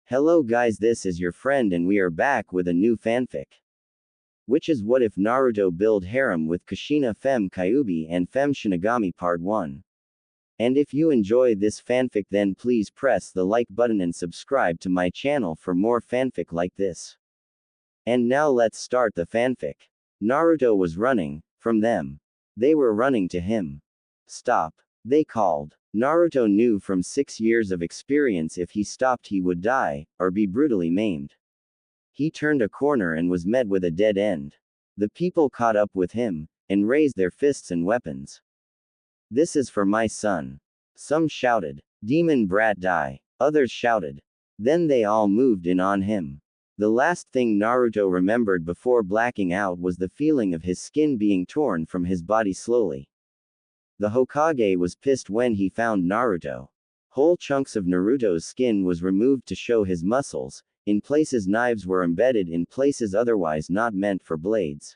Hello guys, this is your friend and we are back with a new fanfic. Which is What If Naruto Build Harem with Kushina Fem Kyuubi and Fem Shinigami Part 1. And if you enjoy this fanfic then please press the like button and subscribe to my channel for more fanfic like this. And now let's start the fanfic. Naruto was running from them. They were running to him. Stop. They called. Naruto knew from 6 years of experience if he stopped he would die, or be brutally maimed. He turned a corner and was met with a dead end. The people caught up with him, and raised their fists and weapons. This is for my son. Some shouted, "Demon brat die." Others shouted. Then they all moved in on him. The last thing Naruto remembered before blacking out was the feeling of his skin being torn from his body slowly. The Hokage was pissed when he found Naruto. Whole chunks of Naruto's skin was removed to show his muscles, in places knives were embedded in places otherwise not meant for blades.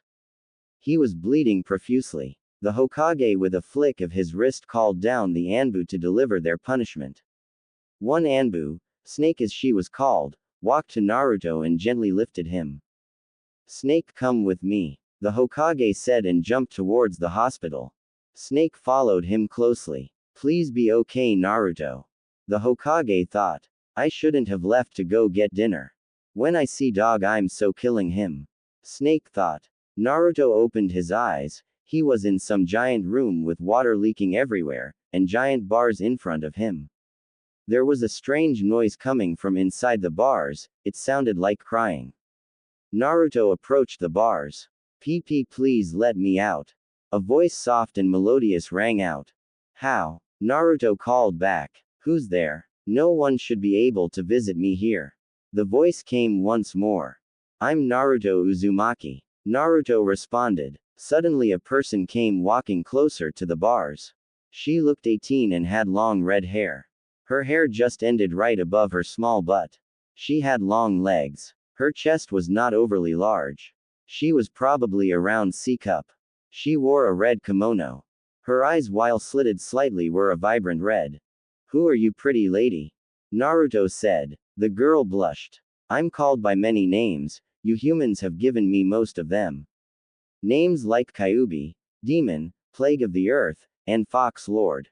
He was bleeding profusely. The Hokage with a flick of his wrist called down the Anbu to deliver their punishment. One Anbu, Snake as she was called, walked to Naruto and gently lifted him. "Snake, come with me," the Hokage said and jumped towards the hospital. Snake followed him closely. "Please be okay, Naruto," the Hokage thought. "I shouldn't have left to go get dinner. When I see dog I'm so killing him," Snake thought. Naruto opened his eyes. He was in some giant room with water leaking everywhere, and giant bars in front of him. There was a strange noise coming from inside the bars, it sounded like crying. Naruto approached the bars. "PP, please let me out." A voice soft and melodious rang out. "How?" Naruto called back. "Who's there? No one should be able to visit me here." The voice came once more. "I'm Naruto Uzumaki." Naruto responded. Suddenly a person came walking closer to the bars. She looked 18 and had long red hair. Her hair just ended right above her small butt. She had long legs. Her chest was not overly large. She was probably around C-cup. She wore a red kimono. Her eyes, while slitted slightly, were a vibrant red. "Who are you, pretty lady?" Naruto said. The girl blushed. "I'm called by many names, you humans have given me most of them. Names like Kyuubi, Demon, Plague of the Earth, and Fox Lord."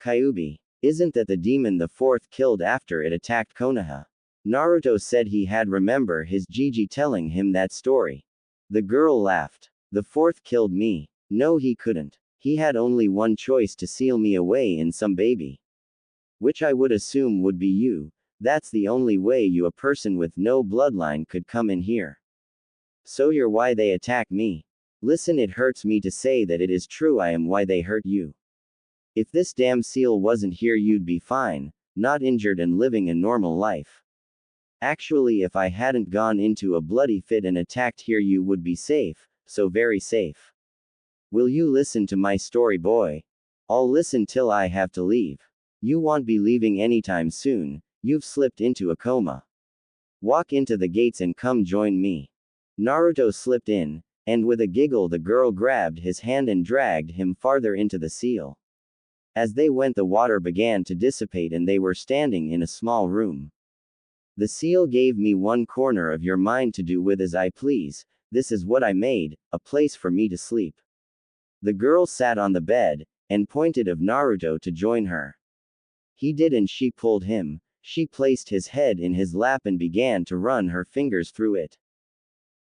Kyuubi. Isn't that the demon the fourth killed after it attacked Konoha? Naruto said he had remember his Gigi telling him that story. The girl laughed. "The fourth killed me." "No, he couldn't. He had only one choice, to seal me away in some baby. Which I would assume would be you. That's the only way you, a person with no bloodline, could come in here. So you're why they attack me. Listen, it hurts me to say that it is true, I am why they hurt you. If this damn seal wasn't here you'd be fine, not injured and living a normal life. Actually, if I hadn't gone into a bloody fit and attacked here you would be safe. So very safe. Will you listen to my story, boy? I'll listen till I have to leave. You won't be leaving anytime soon, you've slipped into a coma. Walk into the gates and come join me." Naruto slipped in, and with a giggle the girl grabbed his hand and dragged him farther into the seal. As they went the water began to dissipate and they were standing in a small room. "The seal gave me one corner of your mind to do with as I please. This is what I made, a place for me to sleep." The girl sat on the bed, and pointed of Naruto to join her. He did and she pulled him. She placed his head in his lap and began to run her fingers through it.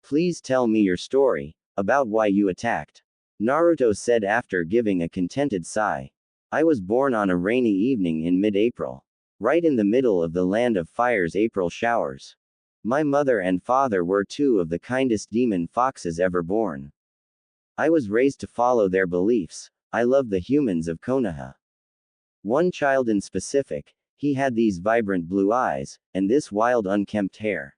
"Please tell me your story, about why you attacked," Naruto said after giving a contented sigh. "I was born on a rainy evening in mid-April. Right in the middle of the land of fire's April showers. My mother and father were two of the kindest demon foxes ever born. I was raised to follow their beliefs. I love the humans of Konoha. One child in specific, he had these vibrant blue eyes, and this wild unkempt hair.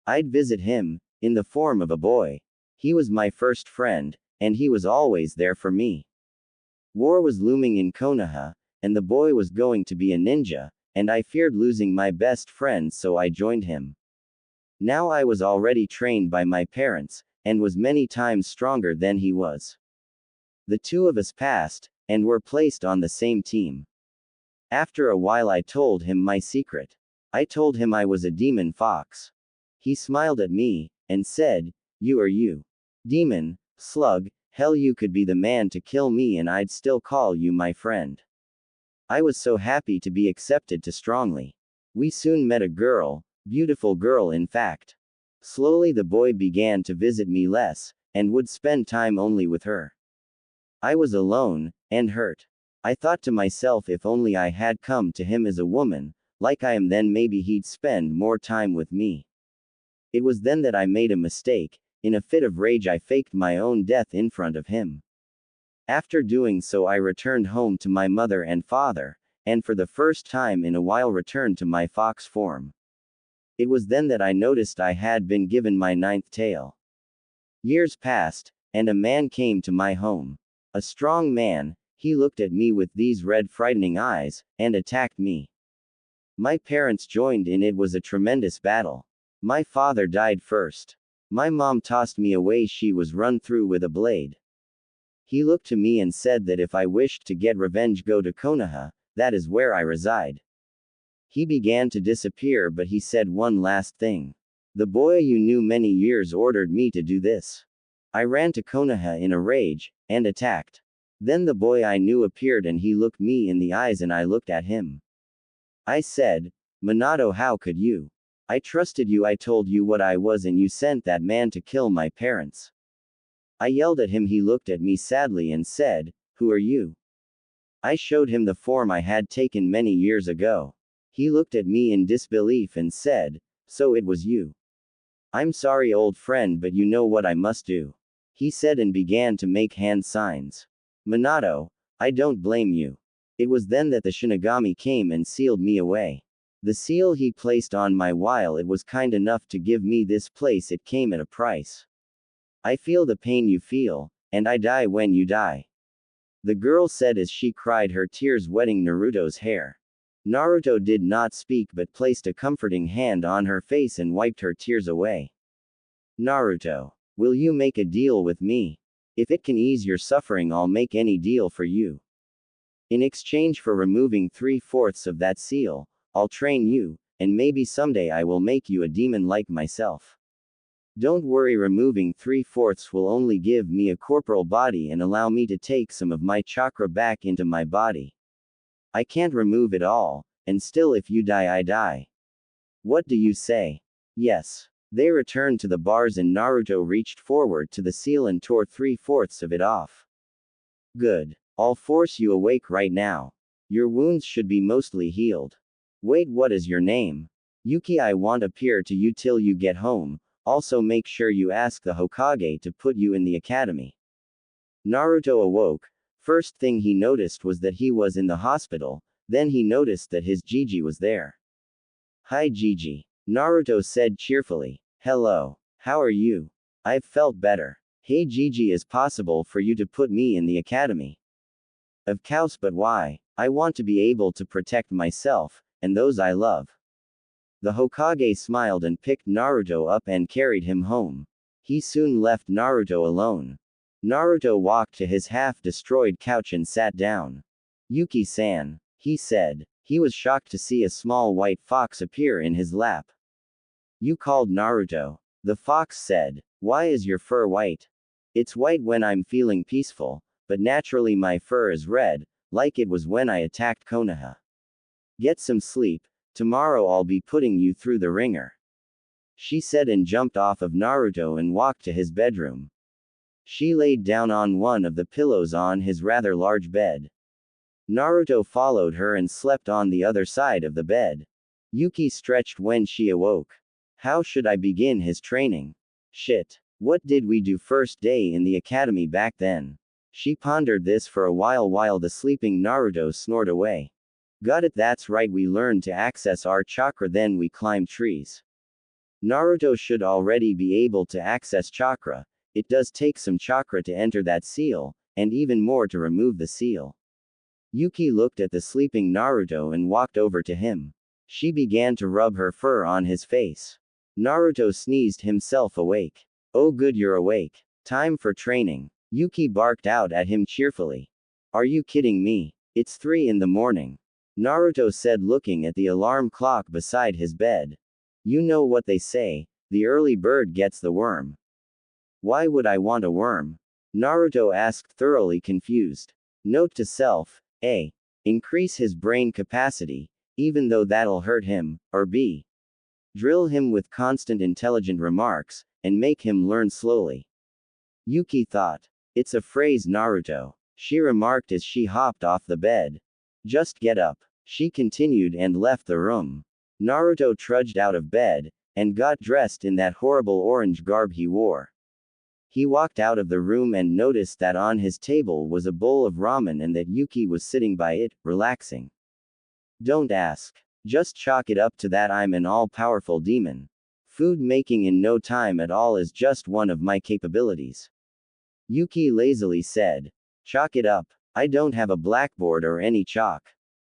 I'd visit him, in the form of a boy. He was my first friend, and he was always there for me. War was looming in Konoha, and the boy was going to be a ninja, and I feared losing my best friend so I joined him. Now I was already trained by my parents, and was many times stronger than he was. The two of us passed, and were placed on the same team. After a while I told him my secret. I told him I was a demon fox. He smiled at me, and said, "You are you. Demon, slug, hell, you could be the man to kill me and I'd still call you my friend." I was so happy to be accepted too strongly. We soon met a girl, beautiful girl in fact. Slowly the boy began to visit me less, and would spend time only with her. I was alone, and hurt. I thought to myself, if only I had come to him as a woman, like I am, then maybe he'd spend more time with me. It was then that I made a mistake. In a fit of rage I faked my own death in front of him. After doing so I returned home to my mother and father, and for the first time in a while returned to my fox form. It was then that I noticed I had been given my 9th tail. Years passed, and a man came to my home. A strong man, he looked at me with these red frightening eyes, and attacked me. My parents joined in. It was a tremendous battle. My father died first. My mom tossed me away. She was run through with a blade. He looked to me and said that if I wished to get revenge, go to Konoha, that is where I reside. He began to disappear, but he said one last thing. "The boy you knew many years ordered me to do this." I ran to Konoha in a rage, and attacked. Then the boy I knew appeared and he looked me in the eyes and I looked at him. I said, "Minato, how could you? I trusted you, I told you what I was, and you sent that man to kill my parents." I yelled at him. He looked at me sadly and said, "Who are you?" I showed him the form I had taken many years ago. He looked at me in disbelief and said, "So it was you. I'm sorry, old friend, but you know what I must do," he said, and began to make hand signs. "Minato, I don't blame you." It was then that the Shinigami came and sealed me away. The seal he placed on my while it was kind enough to give me this place, it came at a price. I feel the pain you feel, and I die when you die," the girl said as she cried, her tears wetting Naruto's hair. Naruto did not speak but placed a comforting hand on her face and wiped her tears away. "Naruto, will you make a deal with me? If it can ease your suffering, I'll make any deal for you. In exchange for removing 3/4 of that seal, I'll train you, and maybe someday I will make you a demon like myself. Don't worry, removing 3/4 will only give me a corporal body and allow me to take some of my chakra back into my body. I can't remove it all, and still if you die I die. What do you say?" "Yes." They returned to the bars and Naruto reached forward to the seal and tore 3/4 of it off. "Good. I'll force you awake right now. Your wounds should be mostly healed. Wait, what is your name?" "Yuki. I won't appear to you till you get home. Also make sure you ask the Hokage to put you in the academy." Naruto awoke. First thing he noticed was that he was in the hospital, then he noticed that his Gigi was there. "Hi Gigi," Naruto said cheerfully. "Hello. How are you?" "I've felt better." "Hey Gigi, is possible for you to put me in the academy?" "Of course, but why?" "I want to be able to protect myself, and those I love." The Hokage smiled and picked Naruto up and carried him home. He soon left Naruto alone. Naruto walked to his half-destroyed couch and sat down. "Yuki-san," he said. He was shocked to see a small white fox appear in his lap. "You called Naruto?" The fox said. "Why is your fur white?" "It's white when I'm feeling peaceful, but naturally my fur is red, like it was when I attacked Konoha. Get some sleep. Tomorrow I'll be putting you through the ringer," she said and jumped off of Naruto and walked to his bedroom. She laid down on one of the pillows on his rather large bed. Naruto followed her and slept on the other side of the bed. Yuki stretched when she awoke. How should I begin his training? Shit. What did we do first day in the academy back then? She pondered this for a while the sleeping Naruto snored away. Got it, that's right, we learned to access our chakra, then we climbed trees. Naruto should already be able to access chakra. It does take some chakra to enter that seal, and even more to remove the seal. Yuki looked at the sleeping Naruto and walked over to him. She began to rub her fur on his face. Naruto sneezed himself awake. "Oh good, you're awake. Time for training." Yuki barked out at him cheerfully. "Are you kidding me? It's 3 in the morning. Naruto said, looking at the alarm clock beside his bed. You know what they say, the early bird gets the worm. Why would I want a worm? Naruto asked, thoroughly confused. Note to self, A. Increase his brain capacity, even though that'll hurt him, or B. Drill him with constant intelligent remarks, and make him learn slowly. Yuki thought. It's a phrase, Naruto, she remarked as she hopped off the bed. Just get up, she continued, and left the room. Naruto trudged out of bed, and got dressed in that horrible orange garb he wore. He walked out of the room and noticed that on his table was a bowl of ramen and that Yuki was sitting by it, relaxing. Don't ask. Just chalk it up to that I'm an all-powerful demon. Food making in no time at all is just one of my capabilities. Yuki lazily said. Chalk it up. I don't have a blackboard or any chalk.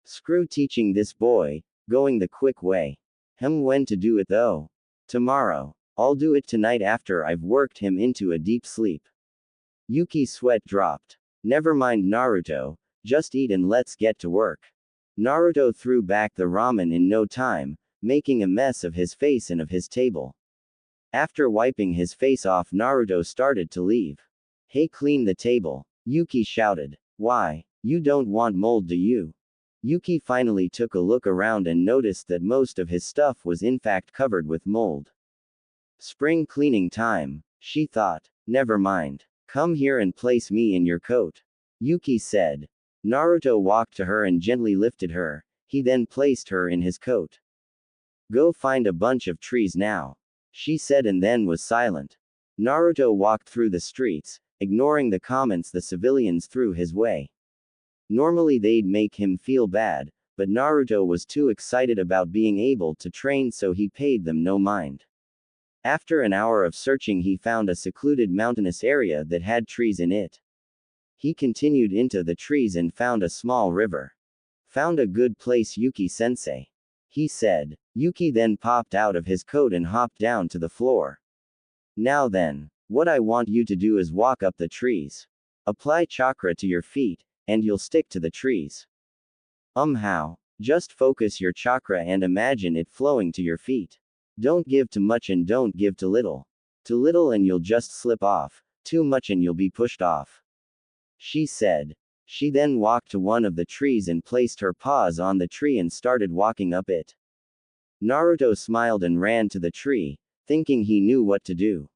Screw teaching this boy, going the quick way. When to do it though? Tomorrow. I'll do it tonight after I've worked him into a deep sleep. Yuki's sweat dropped. Never mind, Naruto, just eat and let's get to work. Naruto threw back the ramen in no time, making a mess of his face and of his table. After wiping his face off, Naruto started to leave. Hey, clean the table, Yuki shouted. Why? You don't want mold, do you? Yuki finally took a look around and noticed that most of his stuff was in fact covered with mold. Spring cleaning time, she thought. Never mind. Come here and place me in your coat, Yuki said. Naruto walked to her and gently lifted her. He then placed her in his coat. Go find a bunch of trees now, she said, and then was silent. Naruto walked through the streets, ignoring the comments the civilians threw his way. Normally they'd make him feel bad, but Naruto was too excited about being able to train, so he paid them no mind. After an hour of searching, he found a secluded mountainous area that had trees in it. He continued into the trees and found a small river. Found a good place, Yuki-sensei, he said. Yuki then popped out of his coat and hopped down to the floor. Now then, what I want you to do is walk up the trees. Apply chakra to your feet, and you'll stick to the trees. How? Just focus your chakra and imagine it flowing to your feet. Don't give too much and don't give too little. Too little and you'll just slip off, too much and you'll be pushed off, she said. She then walked to one of the trees and placed her paws on the tree and started walking up it. Naruto smiled and ran to the tree, thinking he knew what to do.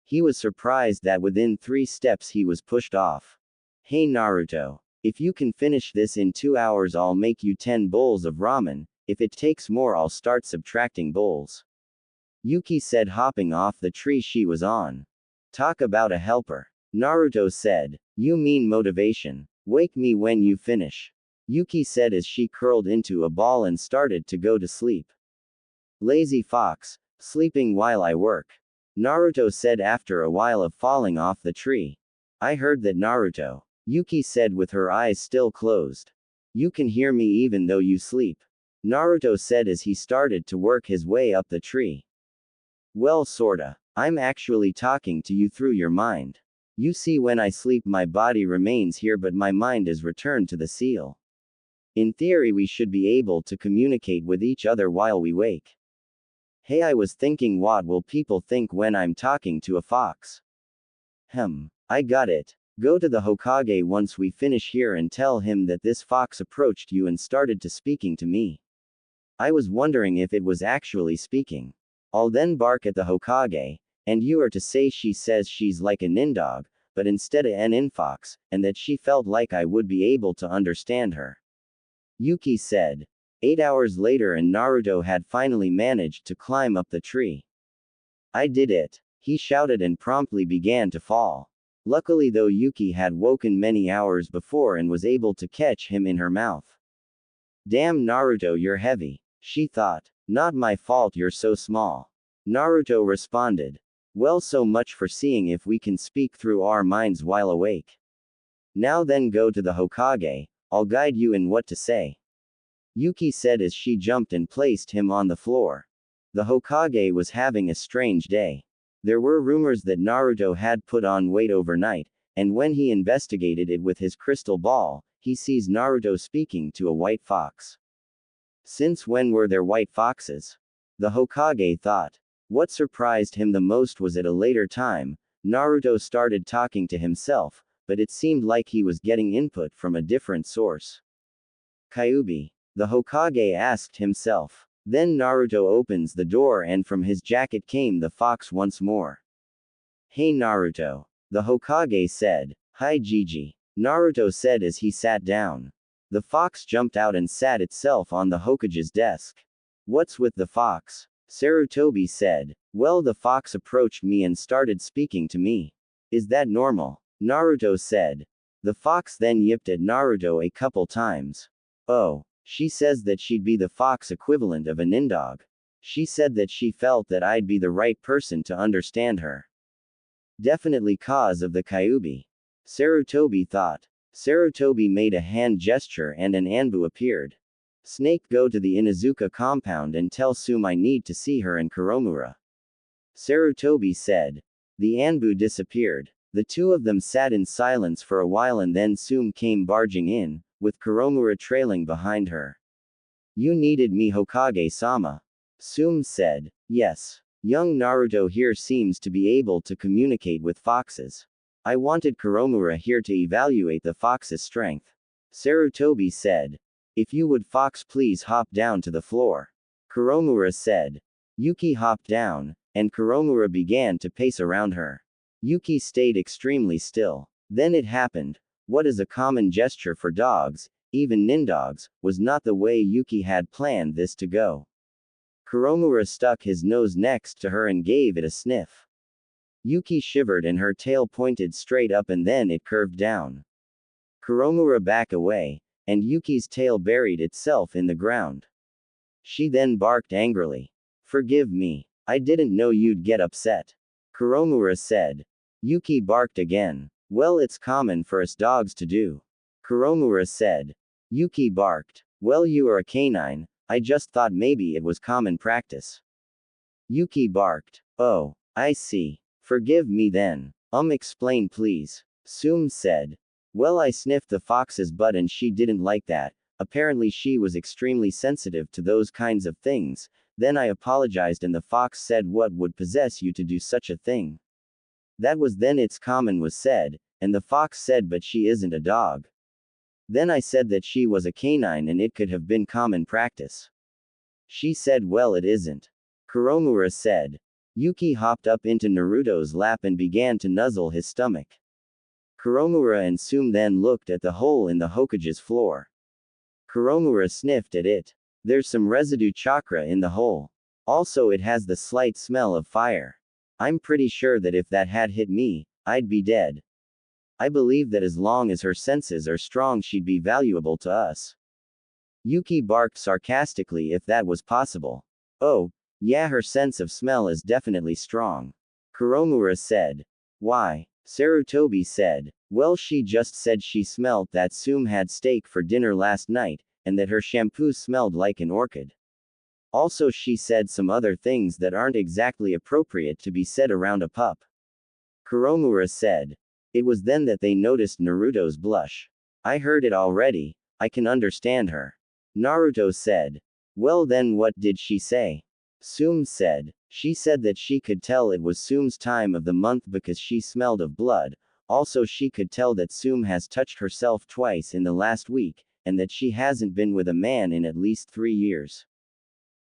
He was surprised that within 3 steps he was pushed off. Hey Naruto, if you can finish this in 2 hours, I'll make you 10 bowls of ramen. If it takes more, I'll start subtracting bowls, Yuki said, hopping off the tree she was on. Talk about a helper, Naruto said. You mean motivation. Wake me when you finish, Yuki said as she curled into a ball and started to go to sleep. Lazy fox, sleeping while I work, Naruto said after a while of falling off the tree. I heard that, Naruto, Yuki said with her eyes still closed. You can hear me even though you sleep, Naruto said as he started to work his way up the tree. Well, sorta. I'm actually talking to you through your mind. You see, when I sleep my body remains here but my mind is returned to the seal. In theory we should be able to communicate with each other while we wake. Hey, I was thinking, what will people think when I'm talking to a fox? I got it. Go to the Hokage once we finish here and tell him that this fox approached you and started to speaking to me. I was wondering if it was actually speaking. I'll then bark at the Hokage, and you are to say she says she's like a nindog, but instead a ninfox, and that she felt like I would be able to understand her, Yuki said. 8 hours later and Naruto had finally managed to climb up the tree. I did it, he shouted and promptly began to fall. Luckily though, Yuki had woken many hours before and was able to catch him in her mouth. Damn Naruto, you're heavy, she thought. Not my fault you're so small, Naruto responded. Well, so much for seeing if we can speak through our minds while awake. Now then, go to the Hokage, I'll guide you in what to say, Yuki said as she jumped and placed him on the floor. The Hokage was having a strange day. There were rumors that Naruto had put on weight overnight, and when he investigated it with his crystal ball, he sees Naruto speaking to a white fox. Since when were there white foxes? The Hokage thought. What surprised him the most was at a later time, Naruto started talking to himself, but it seemed like he was getting input from a different source. Kyuubi. The Hokage asked himself. Then Naruto opens the door and from his jacket came the fox once more. Hey Naruto. The Hokage said. Hi Gigi. Naruto said as he sat down. The fox jumped out and sat itself on the Hokage's desk. What's with the fox? Sarutobi said. Well, the fox approached me and started speaking to me. Is that normal? Naruto said. The fox then yipped at Naruto a couple times. Oh. She says that she'd be the fox equivalent of a nindog. She said that she felt that I'd be the right person to understand her. Definitely cause of the Kyuubi. Sarutobi thought. Sarutobi made a hand gesture and an Anbu appeared. Snake, go to the Inuzuka compound and tell Sume I need to see her and Kuromura. Sarutobi said. The Anbu disappeared. The two of them sat in silence for a while and then Sume came barging in, with Kuromura trailing behind her. You needed me, Hokage-sama. Sume said. Yes. Young Naruto here seems to be able to communicate with foxes. I wanted Kuromura here to evaluate the fox's strength. Sarutobi said. If you would, fox, please hop down to the floor. Kuromura said. Yuki hopped down, and Kuromura began to pace around her. Yuki stayed extremely still. Then it happened. What is a common gesture for dogs, even nindogs, was not the way Yuki had planned this to go. Kuromura stuck his nose next to her and gave it a sniff. Yuki shivered and her tail pointed straight up and then it curved down. Kuromura backed away, and Yuki's tail buried itself in the ground. She then barked angrily. Forgive me. I didn't know you'd get upset. Kuromura said. Yuki barked again. Well, it's common for us dogs to do. Kuromura said. Yuki barked. Well, you are a canine, I just thought maybe it was common practice. Yuki barked. Oh, I see. Forgive me then. Explain please. Sume said. Well, I sniffed the fox's butt and she didn't like that. Apparently she was extremely sensitive to those kinds of things. Then I apologized and the fox said, what would possess you to do such a thing? That was then it's common was said, and the fox said but she isn't a dog. Then I said that she was a canine and it could have been common practice. She said well it isn't. Kuromura said. Yuki hopped up into Naruto's lap and began to nuzzle his stomach. Kuromura and Sume then looked at the hole in the Hokage's floor. Kuromura sniffed at it. There's some residue chakra in the hole. Also it has the slight smell of fire. I'm pretty sure that if that had hit me, I'd be dead. I believe that as long as her senses are strong she'd be valuable to us. Yuki barked sarcastically if that was possible. Oh, yeah, her sense of smell is definitely strong. Kuromura said. Why? Sarutobi said. Well, she just said she smelled that Sume had steak for dinner last night, and that her shampoo smelled like an orchid. Also she said some other things that aren't exactly appropriate to be said around a pup. Kuromura said. It was then that they noticed Naruto's blush. I heard it already, I can understand her. Naruto said. Well then what did she say? Sume said. She said that she could tell it was Sume's time of the month because she smelled of blood. Also she could tell that Sume has touched herself twice in the last week, and that she hasn't been with a man in at least 3 years.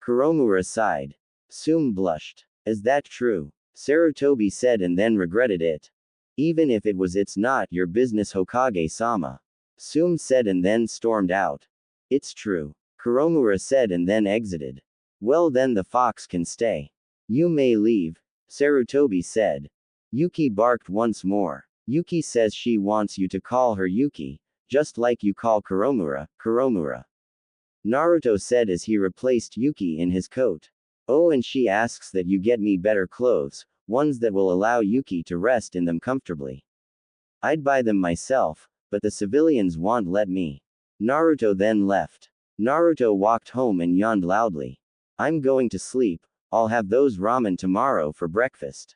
Kuromura sighed. Sume blushed. Is that true? Sarutobi said and then regretted it. Even if it was, it's not your business, Hokage-sama. Sume said and then stormed out. It's true. Kuromura said and then exited. Well then the fox can stay. You may leave. Sarutobi said. Yuki barked once more. Yuki says she wants you to call her Yuki, just like you call Kuromura, Kuromura. Naruto said as he replaced Yuki in his coat. Oh, and she asks that you get me better clothes, ones that will allow Yuki to rest in them comfortably. I'd buy them myself, but the civilians won't let me. Naruto then left. Naruto walked home and yawned loudly. I'm going to sleep, I'll have those ramen tomorrow for breakfast.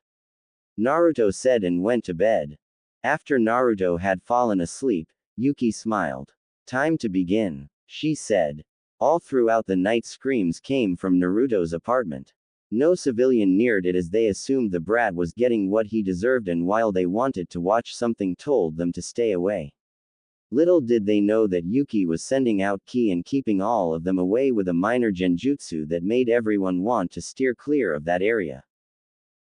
Naruto said and went to bed. After Naruto had fallen asleep, Yuki smiled. Time to begin, she said. All throughout the night screams came from Naruto's apartment. No civilian neared it as they assumed the brat was getting what he deserved, and while they wanted to watch, something told them to stay away. Little did they know that Yuki was sending out ki and keeping all of them away with a minor genjutsu that made everyone want to steer clear of that area.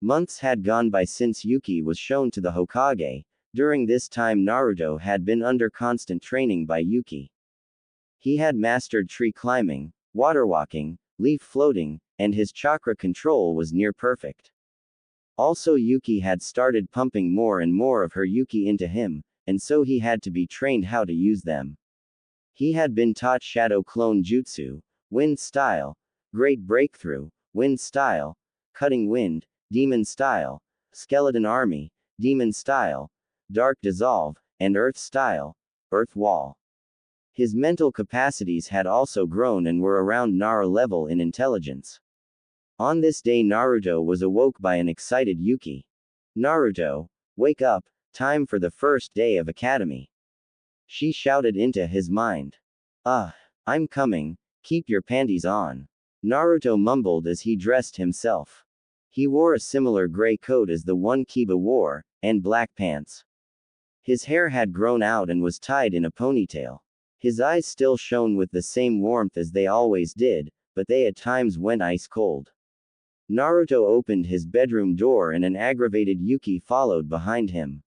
Months had gone by since Yuki was shown to the Hokage. During this time Naruto had been under constant training by Yuki. He had mastered tree climbing, water walking, leaf floating, and his chakra control was near perfect. Also Yuki had started pumping more and more of her Yuki into him, and so he had to be trained how to use them. He had been taught Shadow Clone Jutsu, Wind Style, Great Breakthrough, Wind Style, Cutting Wind, Demon Style, Skeleton Army, Demon Style, Dark Dissolve, and Earth Style, Earth Wall. His mental capacities had also grown and were around Nara level in intelligence. On this day Naruto was awoke by an excited Yuki. Naruto, wake up, time for the first day of academy. She shouted into his mind. I'm coming, keep your panties on. Naruto mumbled as he dressed himself. He wore a similar gray coat as the one Kiba wore, and black pants. His hair had grown out and was tied in a ponytail. His eyes still shone with the same warmth as they always did, but they at times went ice cold. Naruto opened his bedroom door and an aggravated Yuki followed behind him.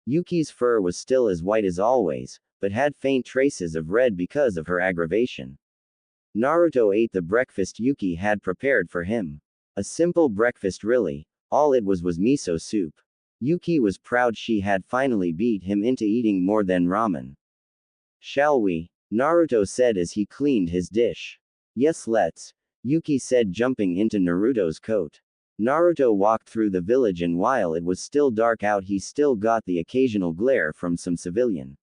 Yuki's fur was still as white as always, but had faint traces of red because of her aggravation. Naruto ate the breakfast Yuki had prepared for him. A simple breakfast really, all it was miso soup. Yuki was proud she had finally beat him into eating more than ramen. Shall we? Naruto said as he cleaned his dish. Yes, let's, Yuki said, jumping into Naruto's coat. Naruto walked through the village, and while it was still dark out he still got the occasional glare from some civilian.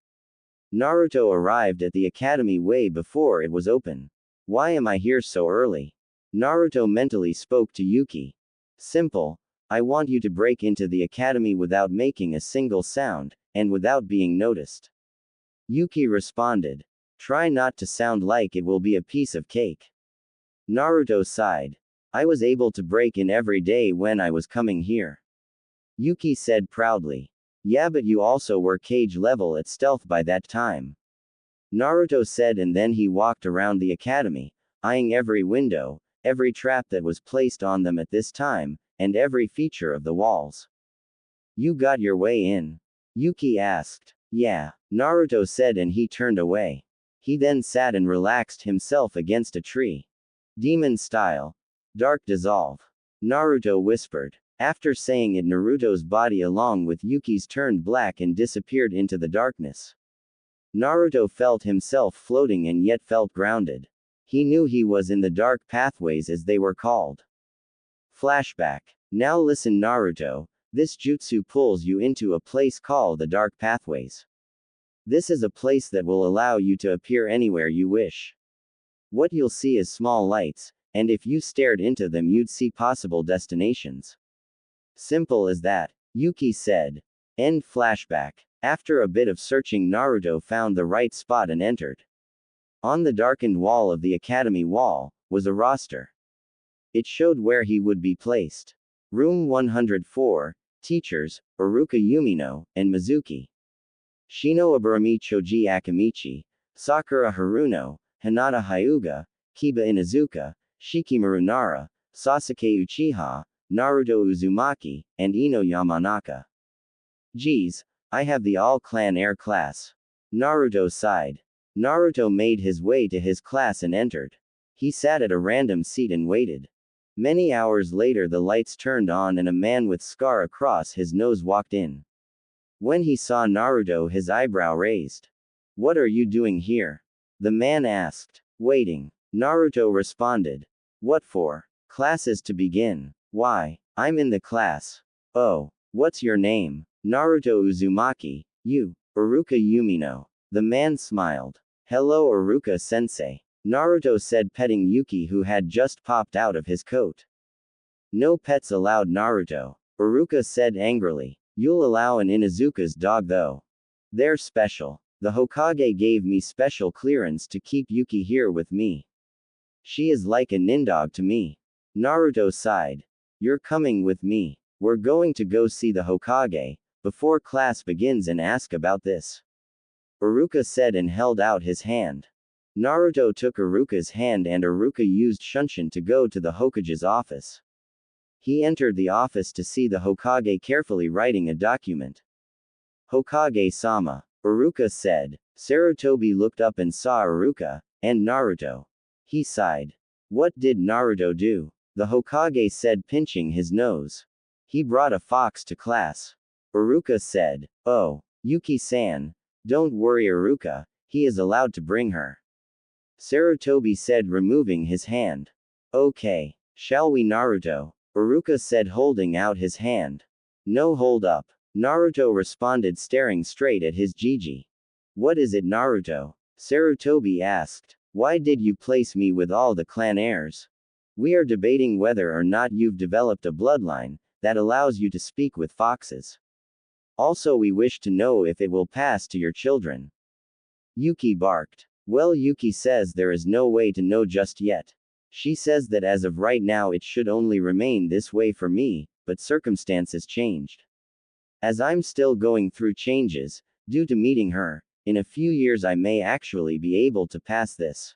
Naruto arrived at the academy way before it was open. Why am I here so early? Naruto mentally spoke to Yuki. Simple. I want you to break into the academy without making a single sound, and without being noticed. Yuki responded. Try not to sound like it will be a piece of cake. Naruto sighed. I was able to break in every day when I was coming here. Yuki said proudly. Yeah, but you also were cage level at stealth by that time. Naruto said, and then he walked around the academy, eyeing every window, every trap that was placed on them at this time, and every feature of the walls. You got your way in? Yuki asked. Yeah, Naruto said, and he turned away. He then sat and relaxed himself against a tree. Demon Style. Dark Dissolve. Naruto whispered. After saying it, Naruto's body along with Yuki's turned black and disappeared into the darkness. Naruto felt himself floating and yet felt grounded. He knew he was in the dark pathways as they were called. Flashback. Now listen, Naruto, this jutsu pulls you into a place called the Dark Pathways. This is a place that will allow you to appear anywhere you wish. What you'll see is small lights, and if you stared into them you'd see possible destinations. Simple as that, Yuki said. End flashback. After a bit of searching, Naruto found the right spot and entered. On the darkened wall of the academy wall was a roster. It showed where he would be placed. Room 104, Teachers, Iruka Yumino, and Mizuki. Shino Aburami Choji Akamichi, Sakura Haruno, Hinata Hyuga, Kiba Inuzuka, Shikamaru Nara, Sasuke Uchiha, Naruto Uzumaki, and Ino Yamanaka. Geez, I have the all-clan air class. Naruto sighed. Naruto made his way to his class and entered. He sat at a random seat and waited. Many hours later the lights turned on and a man with scar across his nose walked in. When he saw Naruto his eyebrow raised. What are you doing here? The man asked. Waiting. Naruto responded. What for? Class is to begin. Why? I'm in the class. Oh, what's your name? Naruto Uzumaki. You, Iruka Yumino. The man smiled. Hello Iruka sensei. Naruto said, petting Yuki who had just popped out of his coat. No pets allowed, Naruto. Iruka said angrily. You'll allow an Inuzuka's dog though. They're special. The Hokage gave me special clearance to keep Yuki here with me. She is like a nindog to me. Naruto sighed. You're coming with me. We're going to go see the Hokage, before class begins and ask about this. Iruka said and held out his hand. Naruto took Iruka's hand and Iruka used Shunshin to go to the Hokage's office. He entered the office to see the Hokage carefully writing a document. Hokage-sama, Iruka said. Sarutobi looked up and saw Iruka, and Naruto. He sighed. What did Naruto do? The Hokage said, pinching his nose. He brought a fox to class. Iruka said. Oh, Yuki-san. Don't worry Iruka, he is allowed to bring her. Sarutobi said, removing his hand. Okay. Shall we Naruto? Iruka said, holding out his hand. No, hold up. Naruto responded, staring straight at his Gigi. What is it Naruto? Sarutobi asked. Why did you place me with all the clan heirs? We are debating whether or not you've developed a bloodline that allows you to speak with foxes. Also, we wish to know if it will pass to your children. Yuki barked. Well, Yuki says there is no way to know just yet. She says that as of right now it should only remain this way for me, but circumstances changed. As I'm still going through changes, due to meeting her, in a few years I may actually be able to pass this.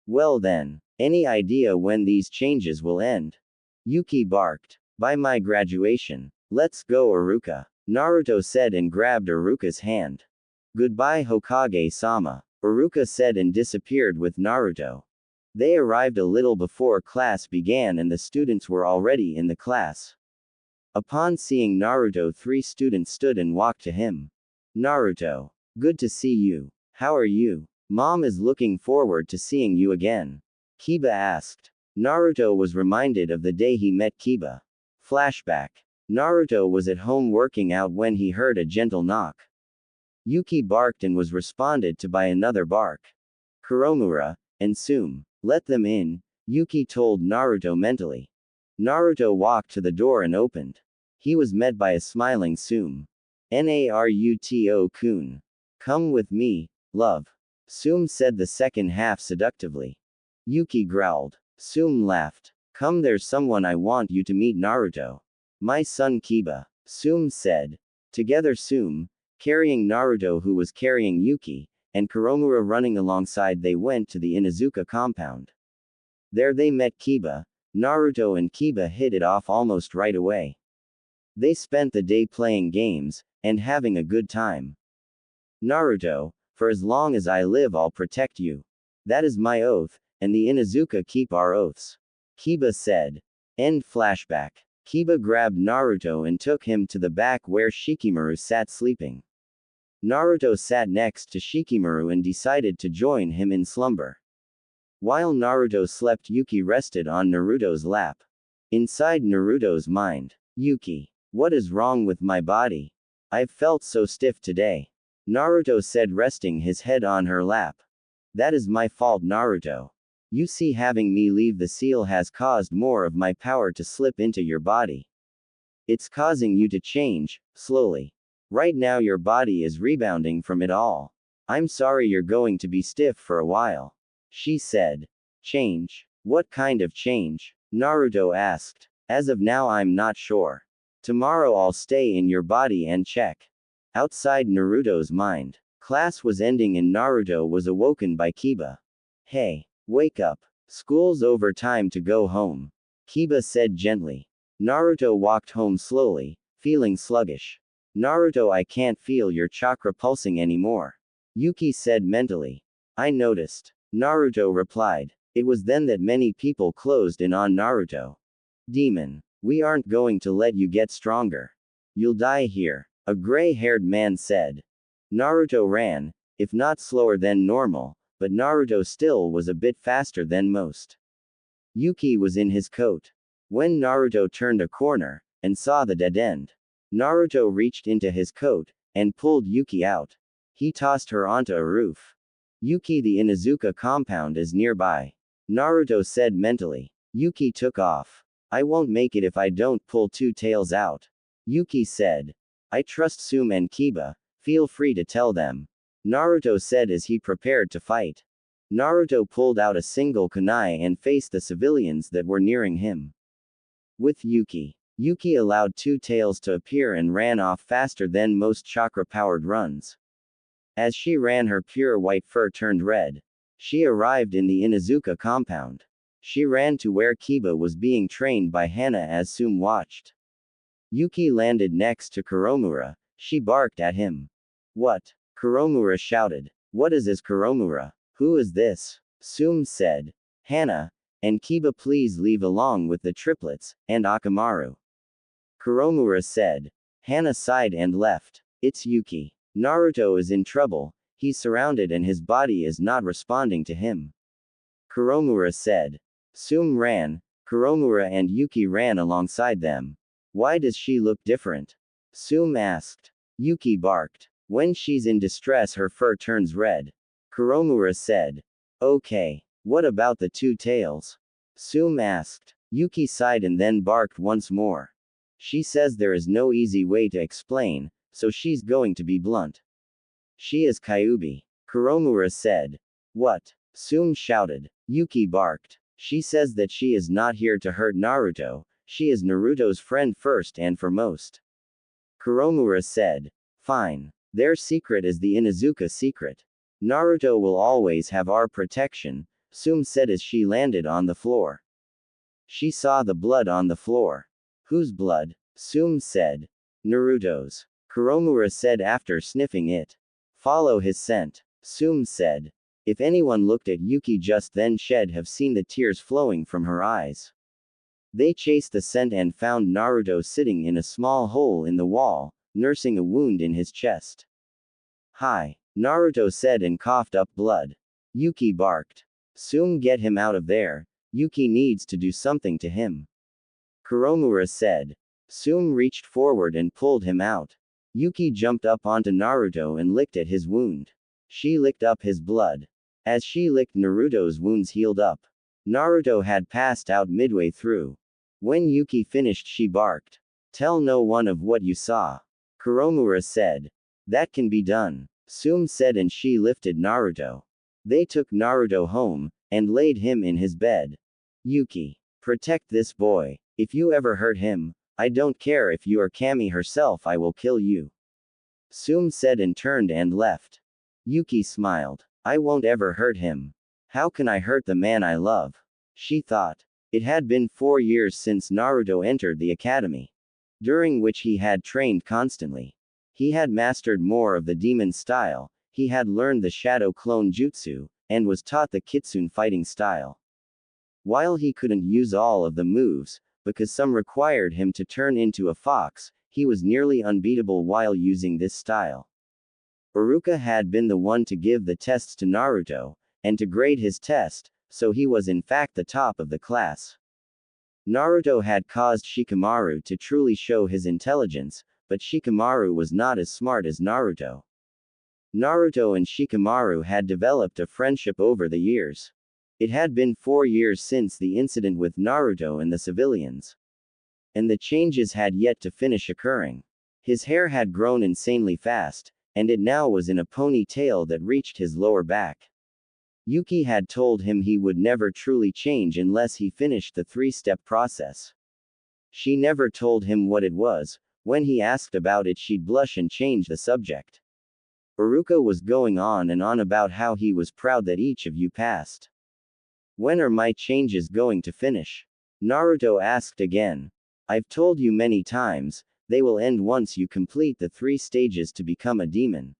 Well then, any idea when these changes will end? Yuki barked. By my graduation. Let's go Iruka. Naruto said and grabbed Iruka's hand. Goodbye Hokage-sama, Iruka said and disappeared with Naruto. They arrived a little before class began and the students were already in the class. Upon seeing Naruto, 3 students stood and walked to him. Naruto. Good to see you. How are you? Mom is looking forward to seeing you again. Kiba asked. Naruto was reminded of the day he met Kiba. Flashback. Naruto was at home working out when he heard a gentle knock. Yuki barked and was responded to by another bark. Kuromura and Sume. Let them in, Yuki told Naruto mentally. Naruto walked to the door and opened. He was met by a smiling Sume. Naruto-kun. Come with me, love. Sume said the second half seductively. Yuki growled. Sume laughed. Come, there's someone I want you to meet Naruto. My son Kiba. Sume said. Together Sume, carrying Naruto who was carrying Yuki, and Kuromura running alongside, they went to the Inuzuka compound. There they met Kiba. Naruto and Kiba hit it off almost right away. They spent the day playing games, and having a good time. Naruto, for as long as I live I'll protect you. That is my oath, and the Inuzuka keep our oaths. Kiba said. End flashback. Kiba grabbed Naruto and took him to the back where Shikamaru sat sleeping. Naruto sat next to Shikamaru and decided to join him in slumber. While Naruto slept, Yuki rested on Naruto's lap. Inside Naruto's mind. Yuki. What is wrong with my body? I've felt so stiff today. Naruto said, resting his head on her lap. That is my fault Naruto. You see, having me leave the seal has caused more of my power to slip into your body. It's causing you to change, slowly. Right now your body is rebounding from it all. I'm sorry you're going to be stiff for a while. She said. Change? What kind of change? Naruto asked. As of now I'm not sure. Tomorrow I'll stay in your body and check. Outside Naruto's mind. Class was ending and Naruto was awoken by Kiba. Hey. Wake up. School's over, time to go home. Kiba said gently. Naruto walked home slowly, feeling sluggish. Naruto, I can't feel your chakra pulsing anymore. Yuki said mentally. I noticed. Naruto replied. It was then that many people closed in on Naruto. Demon. We aren't going to let you get stronger. You'll die here, a gray-haired man said. Naruto ran, if not slower than normal, but Naruto still was a bit faster than most. Yuki was in his coat. When Naruto turned a corner, and saw the dead end, Naruto reached into his coat, and pulled Yuki out. He tossed her onto a roof. Yuki, the Inuzuka compound is nearby. Naruto said mentally. Yuki took off. I won't make it if I don't pull 2 tails out. Yuki said. I trust Sume and Kiba, feel free to tell them. Naruto said as he prepared to fight. Naruto pulled out a single kunai and faced the civilians that were nearing him. With Yuki. Yuki allowed two tails to appear and ran off faster than most chakra-powered runs. As she ran, her pure white fur turned red. She arrived in the Inuzuka compound. She ran to where Kiba was being trained by Hana as Sum watched. Yuki landed next to Kuromura. She barked at him. What? Kuromura shouted. What is Kuromura? Who is this? Sum said. Hana. And Kiba, please leave along with the triplets, and Akamaru. Kuromura said. Hana sighed and left. It's Yuki. Naruto is in trouble. He's surrounded and his body is not responding to him. Kuromura said. Sum ran. Kuromura and Yuki ran alongside them. Why does she look different? Sum asked. Yuki barked. When she's in distress, her fur turns red. Kuromura said. Okay. What about the two tails? Sum asked. Yuki sighed and then barked once more. She says there is no easy way to explain, so she's going to be blunt. She is Kyuubi. Kuromura said. What? Sum shouted. Yuki barked. She says that she is not here to hurt Naruto, she is Naruto's friend first and foremost. Kuromura said. Fine. Their secret is the Inuzuka secret. Naruto will always have our protection, Sum said as she landed on the floor. She saw the blood on the floor. Whose blood? Sum said. Naruto's. Kuromura said after sniffing it. Follow his scent. Sum said. If anyone looked at Yuki just then, she'd have seen the tears flowing from her eyes. They chased the scent and found Naruto sitting in a small hole in the wall, nursing a wound in his chest. Hi, Naruto said and coughed up blood. Yuki barked. Sum, get him out of there. Yuki needs to do something to him. Kuromura said. Sum reached forward and pulled him out. Yuki jumped up onto Naruto and licked at his wound. She licked up his blood. As she licked, Naruto's wounds healed up. Naruto had passed out midway through. When Yuki finished, she barked. Tell no one of what you saw. Kuromura said. That can be done. Sum said and she lifted Naruto. They took Naruto home, and laid him in his bed. Yuki. Protect this boy. If you ever hurt him, I don't care if you are Kami herself, I will kill you. Sum said and turned and left. Yuki smiled. I won't ever hurt him. How can I hurt the man I love? She thought. It had been 4 years since Naruto entered the academy, during which he had trained constantly. He had mastered more of the demon style, he had learned the shadow clone jutsu, and was taught the kitsune fighting style. While he couldn't use all of the moves, because some required him to turn into a fox, he was nearly unbeatable while using this style. Iruka had been the one to give the tests to Naruto, and to grade his test, so he was in fact the top of the class. Naruto had caused Shikamaru to truly show his intelligence, but Shikamaru was not as smart as Naruto. Naruto and Shikamaru had developed a friendship over the years. It had been 4 years since the incident with Naruto and the civilians. And the changes had yet to finish occurring. His hair had grown insanely fast, and it now was in a ponytail that reached his lower back. Yuki had told him he would never truly change unless he finished the 3-step process. She never told him what it was. When he asked about it, she'd blush and change the subject. Iruka was going on and on about how he was proud that each of you passed. When are my changes going to finish? Naruto asked again. I've told you many times, they will end once you complete the 3 stages to become a demon.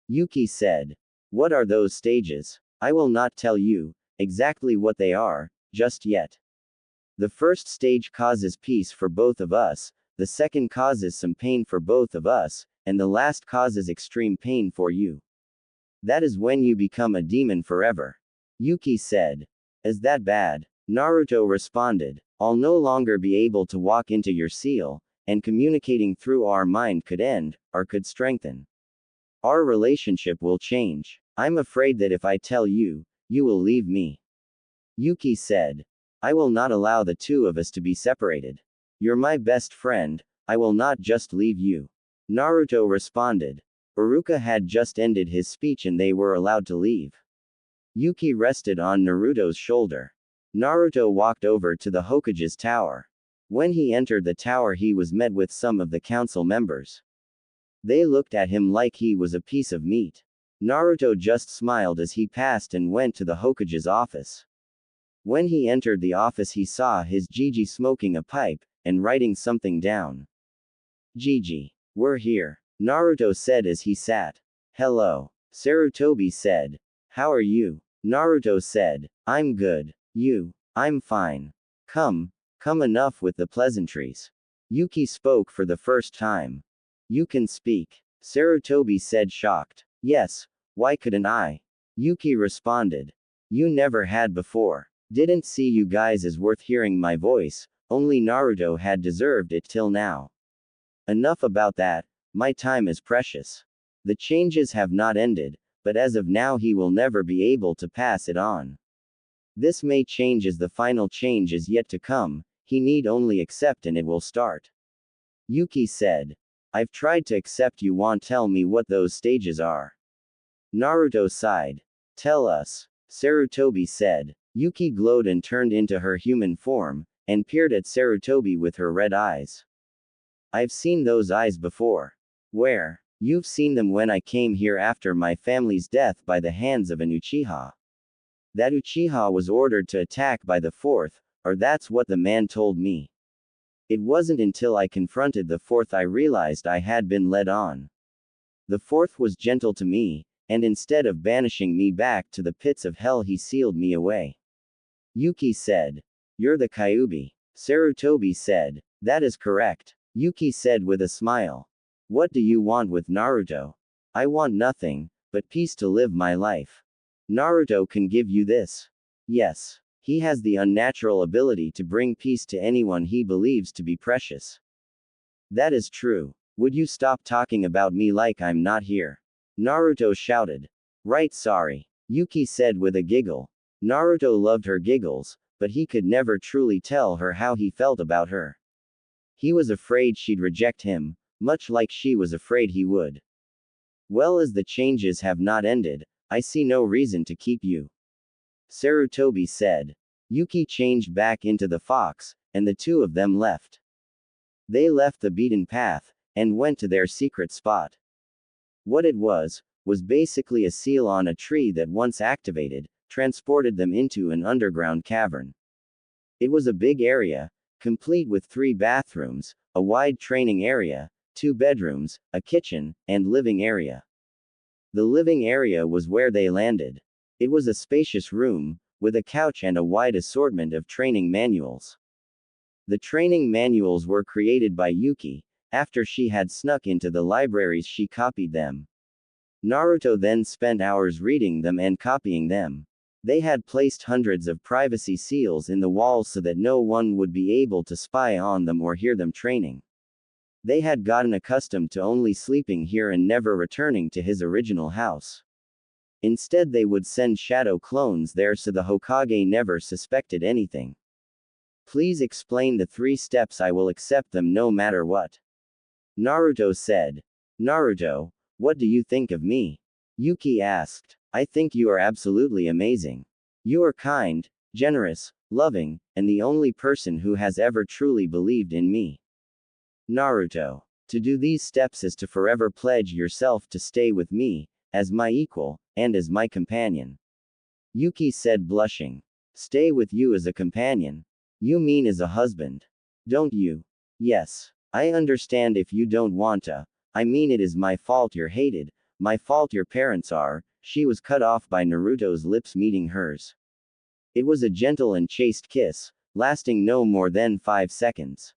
Yuki said. What are those stages? I will not tell you exactly what they are, just yet. The first stage causes peace for both of us, the second causes some pain for both of us, and the last causes extreme pain for you. That is when you become a demon forever. Yuki said. Is that bad? Naruto responded. I'll no longer be able to walk into your seal, and communicating through our mind could end, or could strengthen. Our relationship will change. I'm afraid that if I tell you, you will leave me. Yuki said. I will not allow the two of us to be separated. You're my best friend, I will not just leave you. Naruto responded. Iruka had just ended his speech and they were allowed to leave. Yuki rested on Naruto's shoulder. Naruto walked over to the Hokage's tower. When he entered the tower, he was met with some of the council members. They looked at him like he was a piece of meat. Naruto just smiled as he passed and went to the Hokage's office. When he entered the office, he saw his Gigi smoking a pipe and writing something down. Gigi, we're here, Naruto said as he sat. Hello, Sarutobi said. How are you? Naruto said. I'm good. You? I'm fine. Come enough with the pleasantries. Yuki spoke for the first time. You can speak, Sarutobi said, shocked. Yes, why couldn't I? Yuki responded. You never had before. Didn't see you guys as worth hearing my voice, only Naruto had deserved it till now. Enough about that, my time is precious. The changes have not ended, but as of now he will never be able to pass it on. This may change as the final change is yet to come, he need only accept and it will start. Yuki said. I've tried to accept, you won't tell me what those stages are. Naruto sighed. Tell us, Sarutobi said. Yuki glowed and turned into her human form, and peered at Sarutobi with her red eyes. I've seen those eyes before. Where? You've seen them when I came here after my family's death by the hands of an Uchiha. That Uchiha was ordered to attack by the fourth, or that's what the man told me. It wasn't until I confronted the fourth I realized I had been led on. The fourth was gentle to me, and instead of banishing me back to the pits of hell, he sealed me away. Yuki said. You're the Kyuubi. Sarutobi said. That is correct. Yuki said with a smile. What do you want with Naruto? I want nothing, but peace to live my life. Naruto can give you this. Yes. He has the unnatural ability to bring peace to anyone he believes to be precious. That is true. Would you stop talking about me like I'm not here? Naruto shouted. Right, sorry. Yuki said with a giggle. Naruto loved her giggles, but he could never truly tell her how he felt about her. He was afraid she'd reject him, much like she was afraid he would. Well, as the changes have not ended, I see no reason to keep you. Sarutobi said. Yuki changed back into the fox, and the two of them left. They left the beaten path, and went to their secret spot. What it was basically a seal on a tree that once activated, transported them into an underground cavern. It was a big area, complete with 3 bathrooms, a wide training area, 2 bedrooms, a kitchen, and living area. The living area was where they landed. It was a spacious room, with a couch and a wide assortment of training manuals. The training manuals were created by Yuki. After she had snuck into the libraries, she copied them. Naruto then spent hours reading them and copying them. They had placed hundreds of privacy seals in the walls so that no one would be able to spy on them or hear them training. They had gotten accustomed to only sleeping here and never returning to his original house. Instead, they would send shadow clones there so the Hokage never suspected anything. Please explain the 3 steps, I will accept them no matter what. Naruto said. Naruto, what do you think of me? Yuki asked. I think you are absolutely amazing. You are kind, generous, loving, and the only person who has ever truly believed in me. Naruto. To do these steps is to forever pledge yourself to stay with me, as my equal, and as my companion. Yuki said, blushing. Stay with you as a companion? You mean as a husband? Don't you? Yes. I understand if you don't want to. I mean, it is my fault you're hated, my fault your parents are. She was cut off by Naruto's lips meeting hers. It was a gentle and chaste kiss, lasting no more than 5 seconds.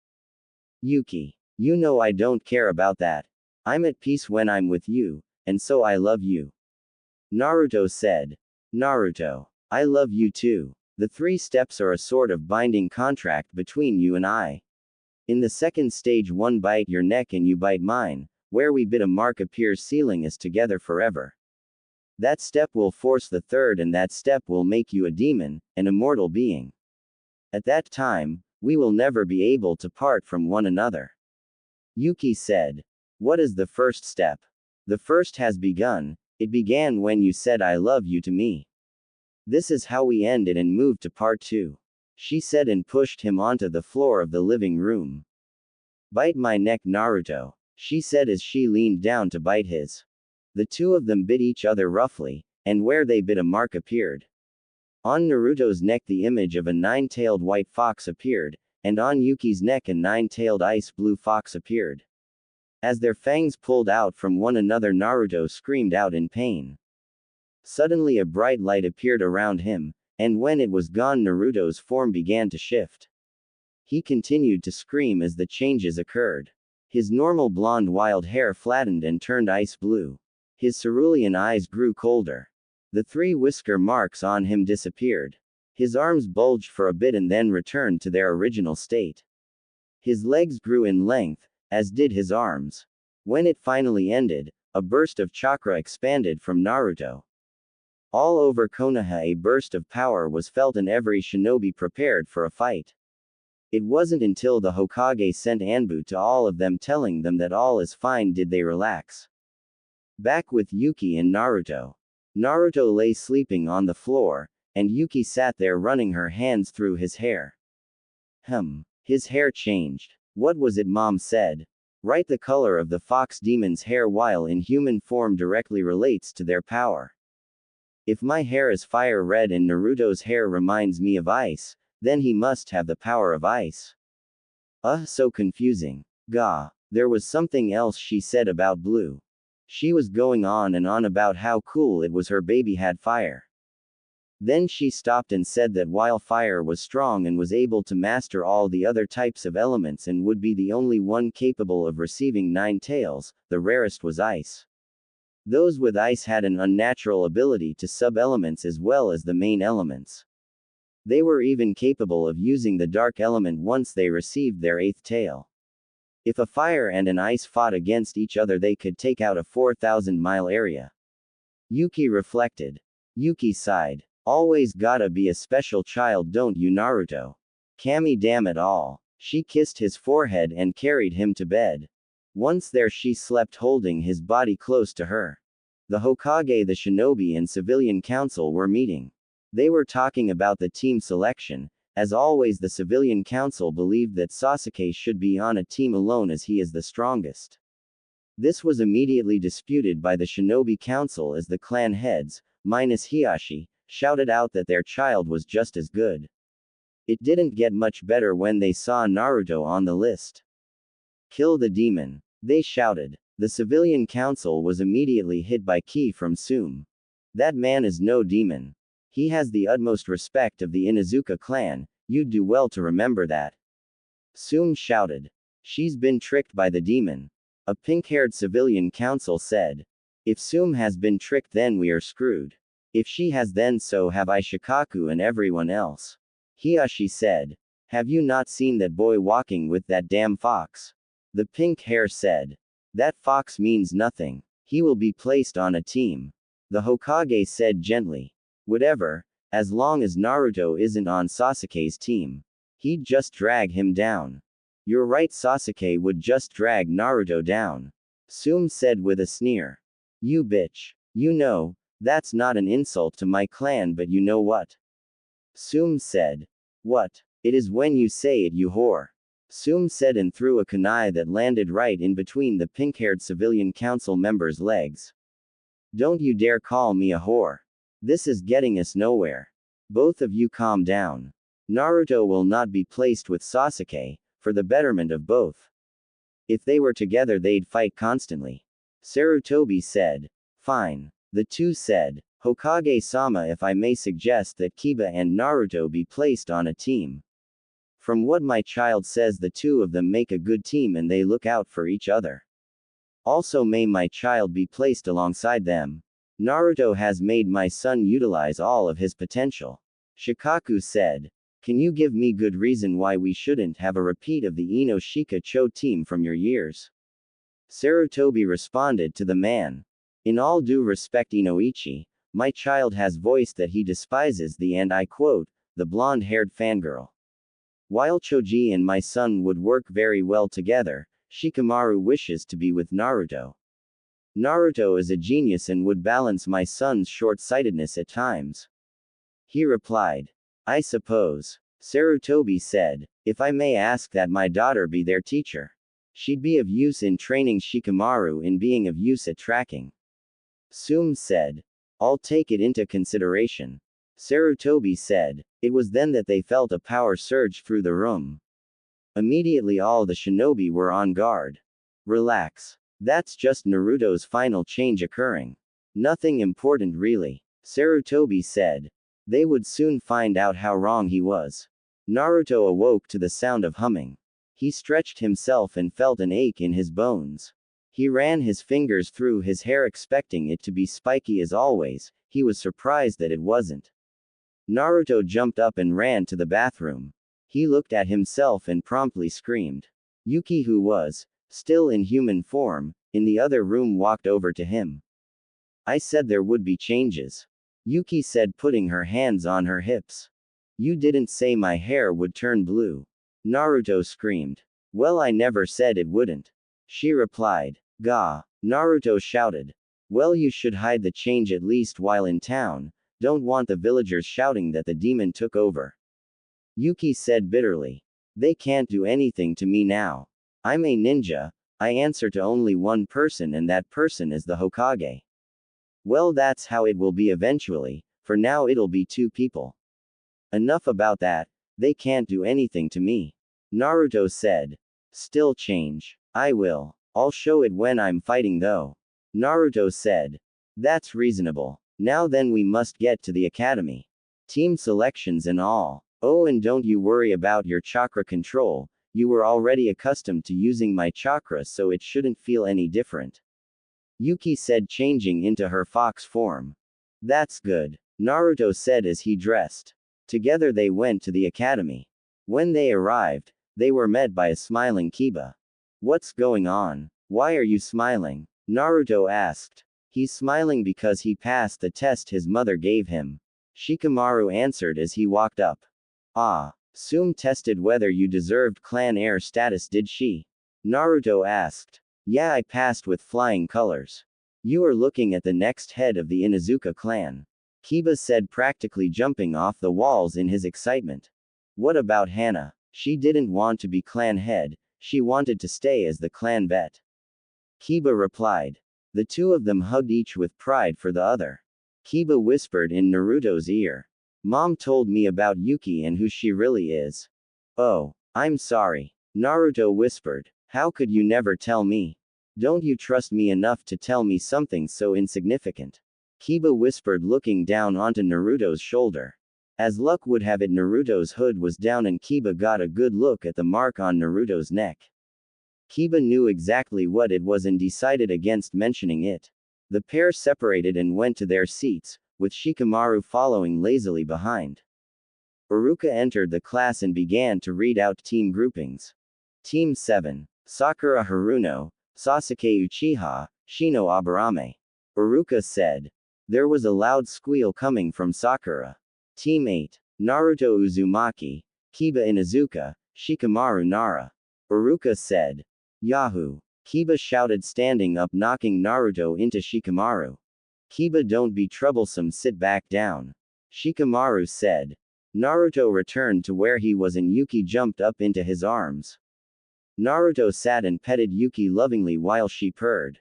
Yuki. You know I don't care about that. I'm at peace when I'm with you, and so I love you. Naruto said. Naruto. I love you too. The 3 steps are a sort of binding contract between you and I. In the second stage, one bite your neck and you bite mine, where we bit a mark appears, sealing us together forever. That step will force the third, and that step will make you a demon, an immortal being. At that time, we will never be able to part from one another. Yuki said. What is the first step? The first has begun. It began when you said I love you to me. This is how we ended and moved to part 2. She said and pushed him onto the floor of the living room. Bite my neck, Naruto, she said as she leaned down to bite his. The two of them bit each other roughly, and where they bit a mark appeared. On Naruto's neck the image of a 9-tailed white fox appeared, and on Yuki's neck a 9-tailed ice blue fox appeared. As their fangs pulled out from one another, Naruto screamed out in pain. Suddenly a bright light appeared around him, and when it was gone Naruto's form began to shift. He continued to scream as the changes occurred. His normal blonde wild hair flattened and turned ice blue. His cerulean eyes grew colder. The 3 whisker marks on him disappeared. His arms bulged for a bit and then returned to their original state. His legs grew in length, as did his arms. When it finally ended, a burst of chakra expanded from Naruto. All over Konoha a burst of power was felt and every shinobi prepared for a fight. It wasn't until the Hokage sent Anbu to all of them telling them that all is fine did they relax. Back with Yuki and Naruto. Naruto lay sleeping on the floor, and Yuki sat there running her hands through his hair. His hair changed. What was it Mom said? Right, the color of the fox demon's hair while in human form directly relates to their power. If my hair is fire red and Naruto's hair reminds me of ice, then he must have the power of ice. So confusing. Gah. There was something else she said about blue. She was going on and on about how cool it was her baby had fire. Then she stopped and said that while fire was strong and was able to master all the other types of elements and would be the only one capable of receiving 9 tails, the rarest was ice. Those with ice had an unnatural ability to sub-elements as well as the main elements. They were even capable of using the dark element once they received their 8th tail. If a fire and an ice fought against each other they could take out a 4,000-mile area. Yuki reflected. Yuki sighed. Always gotta be a special child, don't you, Naruto? Kami, damn it all. She kissed his forehead and carried him to bed. Once there she slept holding his body close to her. The Hokage, the Shinobi and Civilian Council were meeting. They were talking about the team selection. As always, the Civilian Council believed that Sasuke should be on a team alone as he is the strongest. This was immediately disputed by the Shinobi Council as the clan heads, minus Hiashi, shouted out that their child was just as good. It didn't get much better when they saw Naruto on the list. Kill the demon, they shouted. The Civilian Council was immediately hit by ki from Sum. That man is no demon. He has the utmost respect of the Inuzuka clan, you'd do well to remember that. Sum shouted. She's been tricked by the demon. A pink-haired Civilian Council said. If Sum has been tricked then we are screwed. If she has then so have I, Shikaku and everyone else. Hiashi said. Have you not seen that boy walking with that damn fox? The pink hair said. That fox means nothing. He will be placed on a team. The Hokage said gently. Whatever, as long as Naruto isn't on Sasuke's team. He'd just drag him down. You're right, Sasuke would just drag Naruto down. Sum said with a sneer. You bitch. You know, that's not an insult to my clan, but you know what? Sum said. What? It is when you say it, you whore. Sum said and threw a kunai that landed right in between the pink-haired Civilian Council members' legs. Don't you dare call me a whore. This is getting us nowhere. Both of you calm down. Naruto will not be placed with Sasuke, for the betterment of both. If they were together they'd fight constantly. Sarutobi said. Fine. The two said. Hokage-sama, if I may suggest that Kiba and Naruto be placed on a team. From what my child says, the two of them make a good team and they look out for each other. Also may my child be placed alongside them. Naruto has made my son utilize all of his potential. Shikaku said. Can you give me good reason why we shouldn't have a repeat of the Ino Shika-cho team from your years? Sarutobi responded to the man. In all due respect, Inoichi, my child has voiced that he despises the, and I quote, the blonde-haired fangirl. While Choji and my son would work very well together, Shikamaru wishes to be with Naruto. Naruto is a genius and would balance my son's short-sightedness at times. He replied. I suppose. Sarutobi said. If I may ask that my daughter be their teacher. She'd be of use in training Shikamaru in being of use at tracking. Sum said. I'll take it into consideration. Sarutobi said. It was then that they felt a power surge through the room. Immediately all the shinobi were on guard. Relax. That's just Naruto's final change occurring. Nothing important really. Sarutobi said. They would soon find out how wrong he was. Naruto awoke to the sound of humming. He stretched himself and felt an ache in his bones. He ran his fingers through his hair expecting it to be spiky as always. He was surprised that it wasn't. Naruto jumped up and ran to the bathroom. He looked at himself and promptly screamed. Yuki, who was still in human form, in the other room, walked over to him. I said there would be changes. Yuki said, putting her hands on her hips. You didn't say my hair would turn blue. Naruto screamed. Well, I never said it wouldn't. She replied. Gah. Naruto shouted. Well, you should hide the change at least while in town. Don't want the villagers shouting that the demon took over. Yuki said bitterly. They can't do anything to me now. I'm a ninja. I answer to only one person, and that person is the Hokage. Well, that's how it will be eventually. For now it'll be two people. Enough about that. They can't do anything to me. Naruto said. Still change. I will. I'll show it when I'm fighting though. Naruto said. That's reasonable. Now then we must get to the academy. Team selections and all. Oh, and don't you worry about your chakra control. You were already accustomed to using my chakra, so it shouldn't feel any different. Yuki said, changing into her fox form. That's good. Naruto said as he dressed. Together they went to the academy. When they arrived, they were met by a smiling Kiba. What's going on? Why are you smiling? Naruto asked. He's smiling because he passed the test his mother gave him. Shikamaru answered as he walked up. Ah. Sum tested whether you deserved clan heir status, did she? Naruto asked. Yeah, I passed with flying colors. You are looking at the next head of the Inuzuka clan. Kiba said, practically jumping off the walls in his excitement. What about Hana? She didn't want to be clan head, she wanted to stay as the clan vet. Kiba replied. The two of them hugged, each with pride for the other. Kiba whispered in Naruto's ear. Mom told me about Yuki and who she really is. Oh, I'm sorry. Naruto whispered. How could you never tell me? Don't you trust me enough to tell me something so insignificant? Kiba whispered, looking down onto Naruto's shoulder. As luck would have it, Naruto's hood was down and Kiba got a good look at the mark on Naruto's neck. Kiba knew exactly what it was and decided against mentioning it. The pair separated and went to their seats, with Shikamaru following lazily behind. Iruka entered the class and began to read out team groupings. Team 7. Sakura Haruno, Sasuke Uchiha, Shino Aburame. Iruka said. There was a loud squeal coming from Sakura. Team 8. Naruto Uzumaki, Kiba Inuzuka, Shikamaru Nara. Iruka said. Yahoo! Kiba shouted, standing up, knocking Naruto into Shikamaru. Kiba, don't be troublesome, sit back down. Shikamaru said. Naruto returned to where he was and Yuki jumped up into his arms. Naruto sat and petted Yuki lovingly while she purred.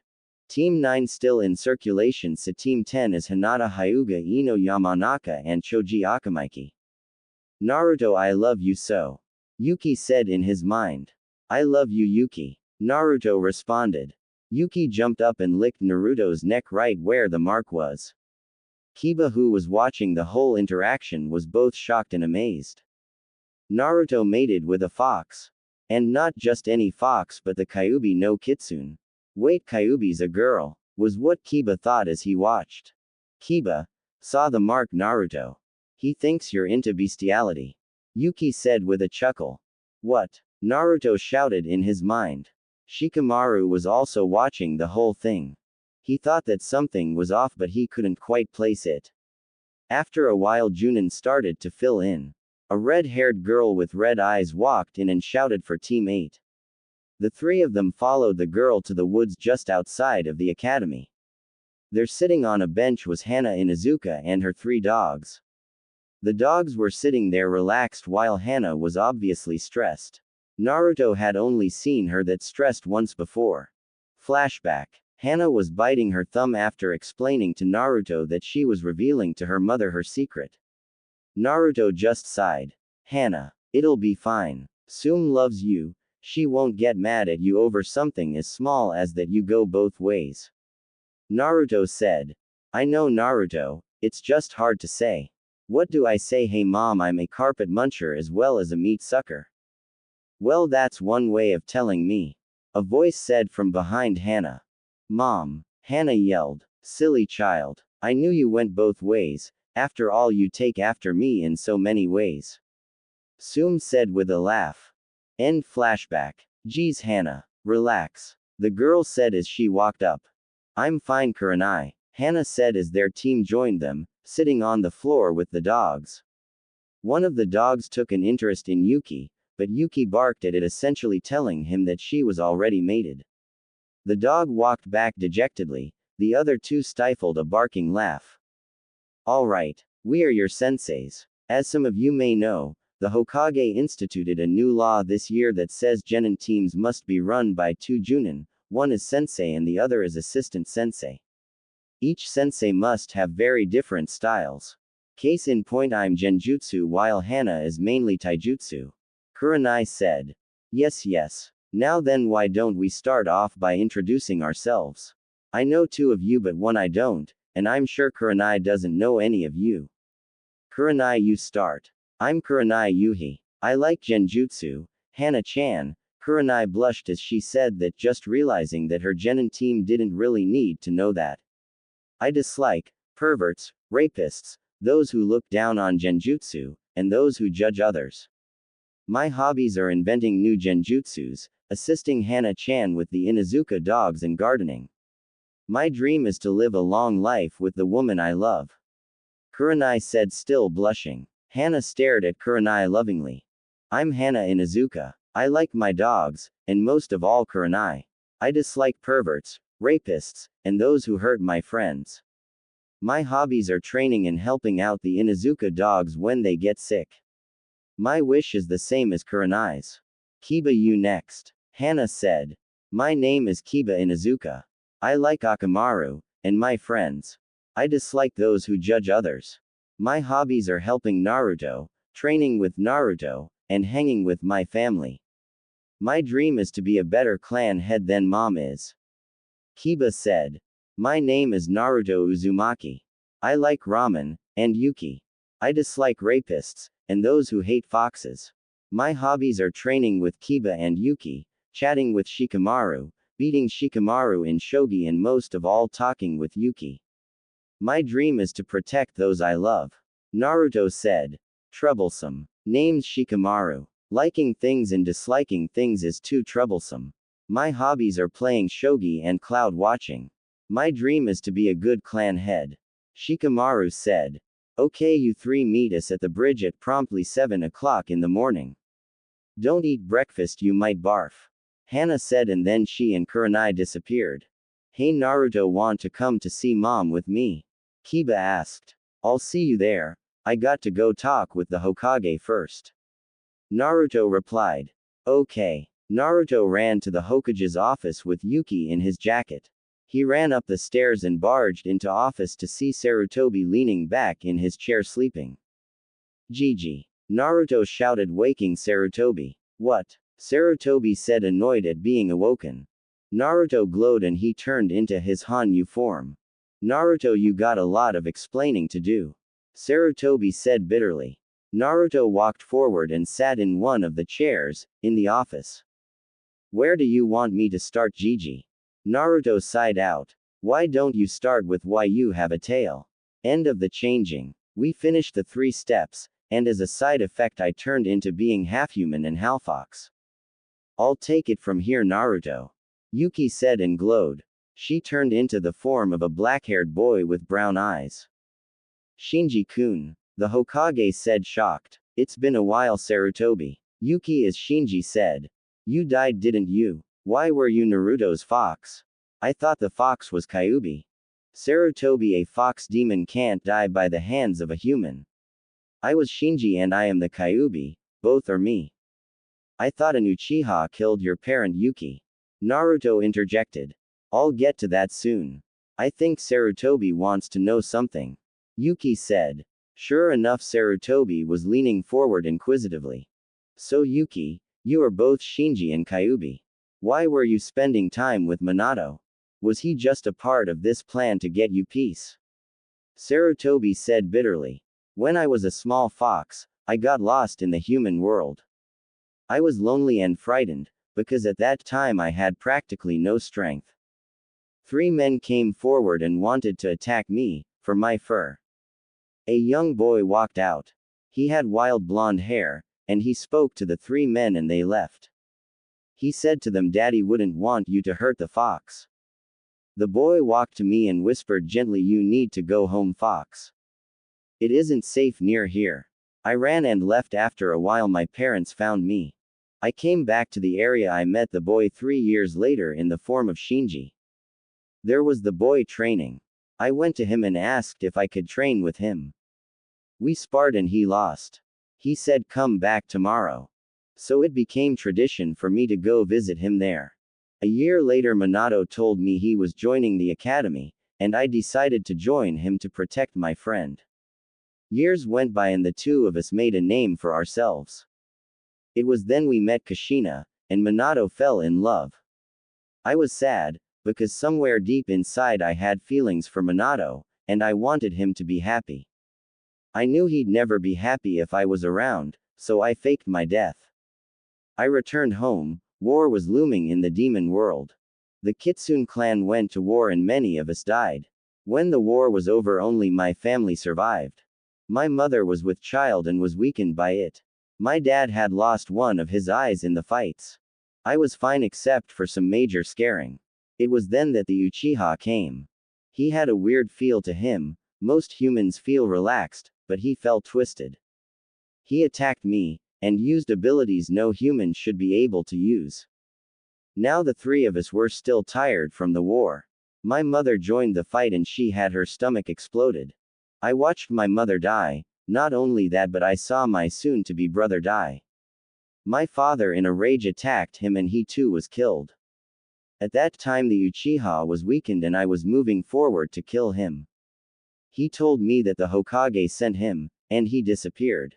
Team 9 still in circulation, so Team 10 is Hinata Hyuga, Ino Yamanaka and Choji Akamaiki. Naruto, I love you so. Yuki said in his mind. I love you, Yuki. Naruto responded. Yuki jumped up and licked Naruto's neck right where the mark was. Kiba, who was watching the whole interaction, was both shocked and amazed. Naruto mated with a fox. And not just any fox, but the Kyuubi no Kitsune. Wait, Kyuubi's a girl, was what Kiba thought as he watched. Kiba saw the mark, Naruto. He thinks you're into bestiality. Yuki said with a chuckle. What? Naruto shouted in his mind. Shikamaru was also watching the whole thing. He thought that something was off, but he couldn't quite place it. After a while, Junin started to fill in. A red-haired girl with red eyes walked in and shouted for Team 8. The three of them followed the girl to the woods just outside of the academy. There sitting on a bench was Hana Inuzuka and her three dogs. The dogs were sitting there relaxed while Hana was obviously stressed. Naruto had only seen her that stressed once before. Flashback. Hana was biting her thumb after explaining to Naruto that she was revealing to her mother her secret. Naruto just sighed. Hana, it'll be fine. Sum loves you. She won't get mad at you over something as small as that. You go both ways. Naruto said. I know, Naruto, it's just hard to say. What do I say? Hey mom, I'm a carpet muncher as well as a meat sucker. Well, that's one way of telling me. A voice said from behind Hana. Mom. Hana yelled. Silly child. I knew you went both ways. After all, you take after me in so many ways. Sum said with a laugh. End flashback. Geez, Hana. Relax. The girl said as she walked up. I'm fine, Kuranai. Hana said as their team joined them, sitting on the floor with the dogs. One of the dogs took an interest in Yuki, but Yuki barked at it, essentially telling him that she was already mated. The dog walked back dejectedly, the other two stifled a barking laugh. Alright, we are your senseis. As some of you may know, the Hokage instituted a new law this year that says genin teams must be run by two junin, one is sensei and the other is assistant sensei. Each sensei must have very different styles. Case in point, I'm genjutsu while Hana is mainly taijutsu. Kuranai said. Yes. Now then, why don't we start off by introducing ourselves? I know two of you but one I don't, and I'm sure Kuranai doesn't know any of you. Kuranai, you start. I'm Kuranai Yuhi. I like genjutsu. Hana-chan. Kuranai blushed as she said that, just realizing that her genin team didn't really need to know that. I dislike perverts, rapists, those who look down on genjutsu, and those who judge others. My hobbies are inventing new genjutsus, assisting Hana-chan with the Inuzuka dogs, and gardening. My dream is to live a long life with the woman I love. Kuranai said, still blushing. Hana stared at Kuranai lovingly. I'm Hana Inuzuka. I like my dogs, and most of all Kuranai. I dislike perverts, rapists, and those who hurt my friends. My hobbies are training and helping out the Inuzuka dogs when they get sick. My wish is the same as Kuranai's. Kiba, you next. Hana said. My name is Kiba Inuzuka. I like Akamaru, and my friends. I dislike those who judge others. My hobbies are helping Naruto, training with Naruto, and hanging with my family. My dream is to be a better clan head than mom is. Kiba said. My name is Naruto Uzumaki. I like ramen, and Yuki. I dislike rapists, and those who hate foxes. My hobbies are training with Kiba and Yuki, chatting with Shikamaru, beating Shikamaru in shogi, and most of all talking with Yuki. My dream is to protect those I love. Naruto said. Troublesome. Names Shikamaru. Liking things and disliking things is too troublesome. My hobbies are playing shogi and cloud watching. My dream is to be a good clan head. Shikamaru said. Okay, you three meet us at the bridge at promptly 7 o'clock in the morning. Don't eat breakfast, you might barf. Hana said, and then she and Kuranai disappeared. Hey Naruto, want to come to see mom with me? Kiba asked. I'll see you there. I got to go talk with the Hokage first. Naruto replied. Okay. Naruto ran to the Hokage's office with Yuki in his jacket. He ran up the stairs and barged into office to see Sarutobi leaning back in his chair sleeping. Gigi. Naruto shouted, waking Sarutobi. What? Sarutobi said, annoyed at being awoken. Naruto glowed and he turned into his Hanyu form. Naruto, you got a lot of explaining to do. Sarutobi said bitterly. Naruto walked forward and sat in one of the chairs, in the office. Where do you want me to start, Gigi? Naruto sighed out. Why don't you start with why you have a tail? End of the changing. We finished the 3 steps, and as a side effect I turned into being half human and half fox. I'll take it from here, Naruto. Yuki said and glowed. She turned into the form of a black-haired boy with brown eyes. Shinji-kun. The Hokage said, shocked. It's been a while, Sarutobi. Yuki, as Shinji said. You died, didn't you? Why were you Naruto's fox? I thought the fox was Kyuubi. Sarutobi, a fox demon can't die by the hands of a human. I was Shinji and I am the Kyuubi, both are me. I thought an Uchiha killed your parent Yuki. Naruto interjected. I'll get to that soon. I think Sarutobi wants to know something. Yuki said. Sure enough, Sarutobi was leaning forward inquisitively. So Yuki, you are both Shinji and Kyuubi. Why were you spending time with Minato? Was he just a part of this plan to get you peace? Sarutobi said bitterly. When I was a small fox, I got lost in the human world. I was lonely and frightened, because at that time I had practically no strength. 3 men came forward and wanted to attack me, for my fur. A young boy walked out. He had wild blonde hair, and he spoke to the 3 men and they left. He said to them, Daddy wouldn't want you to hurt the fox. The boy walked to me and whispered gently, you need to go home, fox. It isn't safe near here. I ran and left. After a while my parents found me. I came back to the area. I met the boy 3 years later in the form of Shinji. There was the boy training. I went to him and asked if I could train with him. We sparred and he lost. He said come back tomorrow. So it became tradition for me to go visit him there. A year later Minato told me he was joining the academy, and I decided to join him to protect my friend. Years went by and the 2 of us made a name for ourselves. It was then we met Kushina, and Minato fell in love. I was sad, because somewhere deep inside I had feelings for Minato, and I wanted him to be happy. I knew he'd never be happy if I was around, so I faked my death. I returned home. War was looming in the demon world. The Kitsune clan went to war and many of us died. When the war was over only my family survived. My mother was with child and was weakened by it. My dad had lost one of his eyes in the fights. I was fine except for some major scaring. It was then that the Uchiha came. He had a weird feel to him. Most humans feel relaxed, but he felt twisted. He attacked me, and used abilities no human should be able to use. Now the 3 of us were still tired from the war. My mother joined the fight and she had her stomach exploded. I watched my mother die. Not only that, but I saw my soon-to-be brother die. My father in a rage attacked him and he too was killed. At that time the Uchiha was weakened and I was moving forward to kill him. He told me that the Hokage sent him, and he disappeared.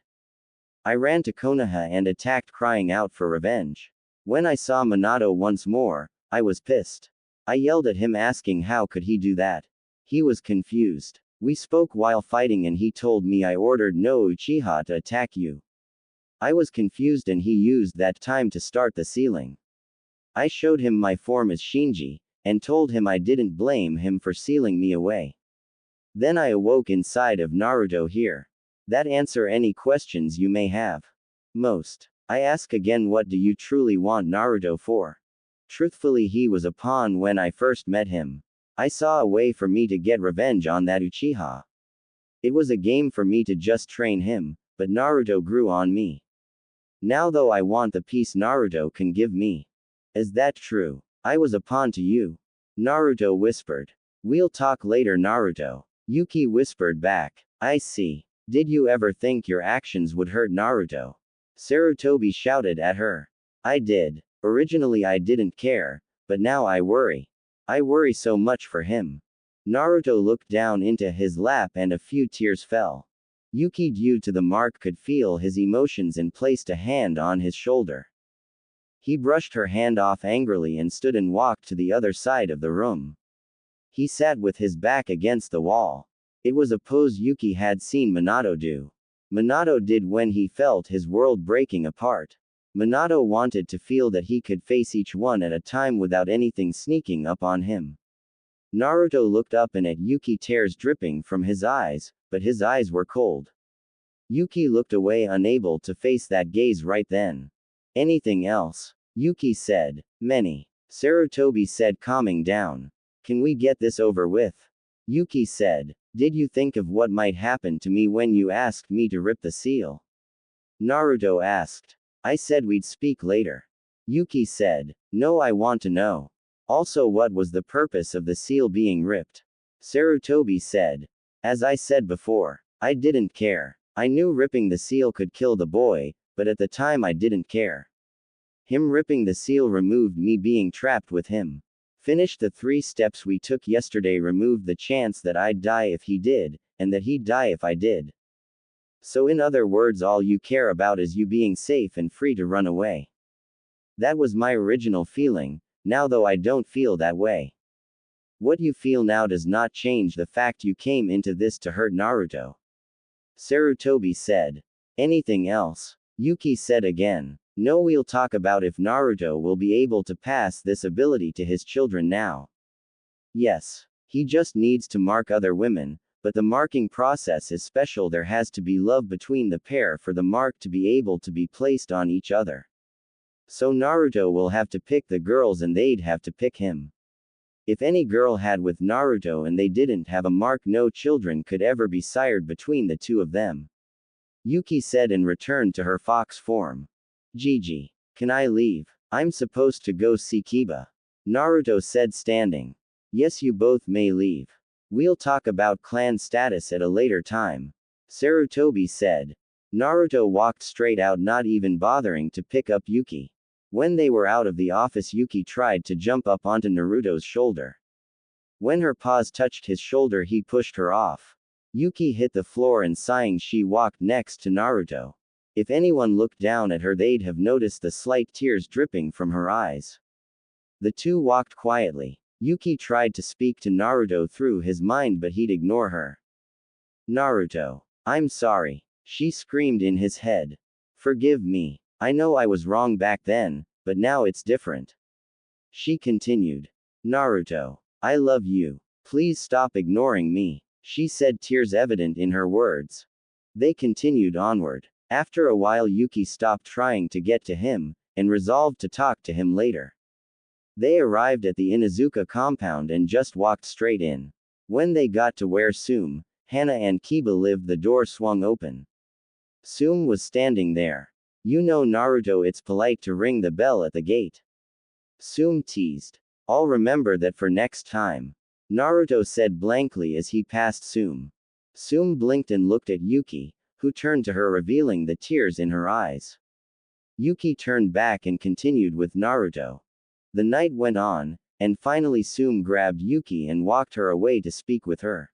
I ran to Konoha and attacked, crying out for revenge. When I saw Minato once more, I was pissed. I yelled at him asking how could he do that. He was confused. We spoke while fighting and he told me I ordered no Uchiha to attack you. I was confused and he used that time to start the sealing. I showed him my form as Shinji, and told him I didn't blame him for sealing me away. Then I awoke inside of Naruto here. That answer any questions you may have. Most. I ask again, what do you truly want Naruto for? Truthfully, he was a pawn when I first met him. I saw a way for me to get revenge on that Uchiha. It was a game for me to just train him, but Naruto grew on me. Now though I want the peace Naruto can give me. Is that true? I was a pawn to you. Naruto whispered. We'll talk later, Naruto. Yuki whispered back. I see. Did you ever think your actions would hurt Naruto? Sarutobi shouted at her. I did. Originally I didn't care, but now I worry. I worry so much for him. Naruto looked down into his lap and a few tears fell. Yuki, due to the mark, could feel his emotions and placed a hand on his shoulder. He brushed her hand off angrily and stood and walked to the other side of the room. He sat with his back against the wall. It was a pose Yuki had seen Minato do. Minato did when he felt his world breaking apart. Minato wanted to feel that he could face each one at a time without anything sneaking up on him. Naruto looked up and at Yuki, tears dripping from his eyes, but his eyes were cold. Yuki looked away, unable to face that gaze right then. Anything else? Yuki said. Many. Sarutobi said, calming down. Can we get this over with? Yuki said. Did you think of what might happen to me when you asked me to rip the seal? Naruto asked. I said we'd speak later. Yuki said. No, I want to know. Also, what was the purpose of the seal being ripped? Sarutobi said. As I said before, I didn't care. I knew ripping the seal could kill the boy, but at the time I didn't care. Him ripping the seal removed me being trapped with him. Finished the 3 steps we took yesterday, removed the chance that I'd die if he did, and that he'd die if I did. So in other words, all you care about is you being safe and free to run away. That was my original feeling, now though I don't feel that way. What you feel now does not change the fact you came into this to hurt Naruto. Sarutobi said. Anything else? Yuki said again. No, we'll talk about if Naruto will be able to pass this ability to his children now. Yes. He just needs to mark other women, but the marking process is special. There has to be love between the pair for the mark to be able to be placed on each other. So Naruto will have to pick the girls and they'd have to pick him. If any girl had with Naruto and they didn't have a mark, no children could ever be sired between the two of them. Yuki said and returned to her fox form. Gigi. Can I leave? I'm supposed to go see Kiba. Naruto said, standing. Yes, you both may leave. We'll talk about clan status at a later time. Sarutobi said. Naruto walked straight out, not even bothering to pick up Yuki. When they were out of the office, Yuki tried to jump up onto Naruto's shoulder. When her paws touched his shoulder, he pushed her off. Yuki hit the floor and sighing, she walked next to Naruto. If anyone looked down at her, they'd have noticed the slight tears dripping from her eyes. The two walked quietly. Yuki tried to speak to Naruto through his mind, but he'd ignore her. Naruto. I'm sorry. She screamed in his head. Forgive me. I know I was wrong back then, but now it's different. She continued. Naruto. I love you. Please stop ignoring me, she said, tears evident in her words. They continued onward. After a while, Yuki stopped trying to get to him, and resolved to talk to him later. They arrived at the Inuzuka compound and just walked straight in. When they got to where Sume, Hana and Kiba lived, the door swung open. Sume was standing there. You know, Naruto, it's polite to ring the bell at the gate. Sume teased. I'll remember that for next time. Naruto said blankly as he passed Sume. Sume blinked and looked at Yuki, who turned to her, revealing the tears in her eyes. Yuki turned back and continued with Naruto. The night went on, and finally Sume grabbed Yuki and walked her away to speak with her.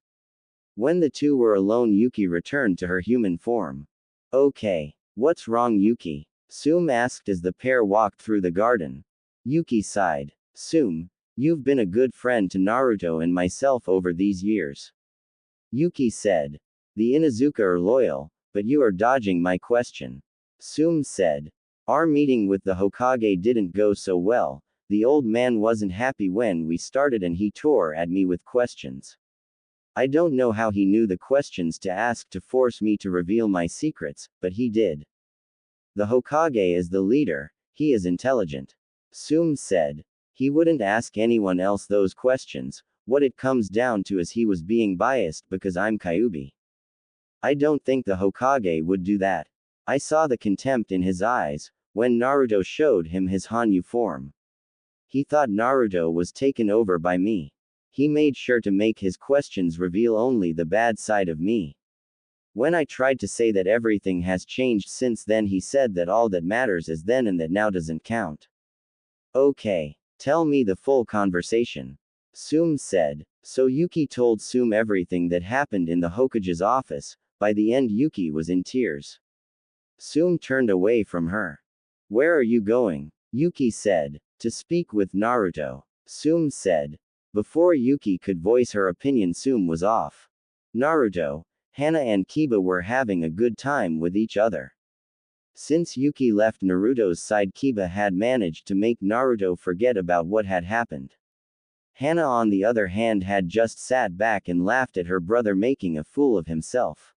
When the two were alone, Yuki returned to her human form. Okay. What's wrong, Yuki? Sume asked as the pair walked through the garden. Yuki sighed. Sume, you've been a good friend to Naruto and myself over these years. Yuki said. The Inuzuka are loyal, but you are dodging my question. Sume said. Our meeting with the Hokage didn't go so well. The old man wasn't happy when we started and he tore at me with questions. I don't know how he knew the questions to ask to force me to reveal my secrets, but he did. The Hokage is the leader, he is intelligent. Sume said. He wouldn't ask anyone else those questions. What it comes down to is he was being biased because I'm Kyuubi. I don't think the Hokage would do that. I saw the contempt in his eyes when Naruto showed him his Hanyu form. He thought Naruto was taken over by me. He made sure to make his questions reveal only the bad side of me. When I tried to say that everything has changed since then, he said that all that matters is then and that now doesn't count. Okay. Tell me the full conversation. Sume said. So Yuki told Sume everything that happened in the Hokage's office. By the end, Yuki was in tears. Sume turned away from her. Where are you going? Yuki said. To speak with Naruto. Sume said. Before Yuki could voice her opinion, Sume was off. Naruto, Hana and Kiba were having a good time with each other. Since Yuki left Naruto's side, Kiba had managed to make Naruto forget about what had happened. Hana, on the other hand, had just sat back and laughed at her brother making a fool of himself.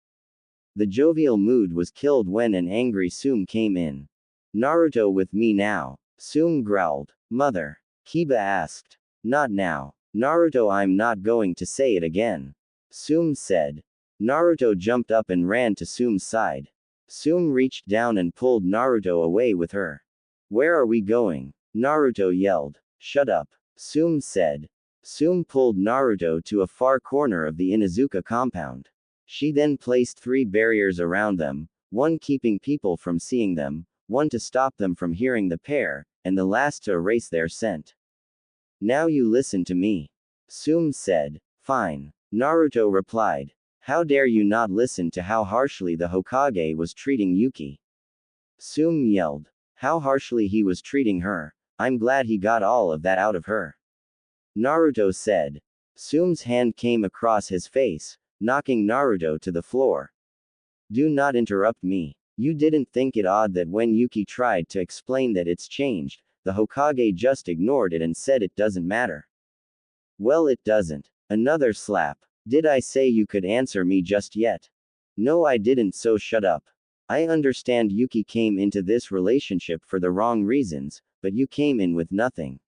The jovial mood was killed when an angry Sume came in. Naruto with me now? Sume growled. Mother? Kiba asked. Not now. Naruto, I'm not going to say it again. Sume said. Naruto jumped up and ran to Sume's side. Sume reached down and pulled Naruto away with her. Where are we going? Naruto yelled. Shut up. Sume said. Sume pulled Naruto to a far corner of the Inuzuka compound. She then placed 3 barriers around them, one keeping people from seeing them, one to stop them from hearing the pair, and the last to erase their scent. Now you listen to me. Sume said. Fine. Naruto replied. How dare you not listen to how harshly the Hokage was treating Yuki? Sume yelled. How harshly he was treating her. I'm glad he got all of that out of her. Naruto said. Sume's hand came across his face, knocking Naruto to the floor. Do not interrupt me. You didn't think it odd that when Yuki tried to explain that it's changed, the Hokage just ignored it and said it doesn't matter. Well, it doesn't. Another slap. Did I say you could answer me just yet? No, I didn't, so shut up. I understand Yuki came into this relationship for the wrong reasons, but you came in with nothing.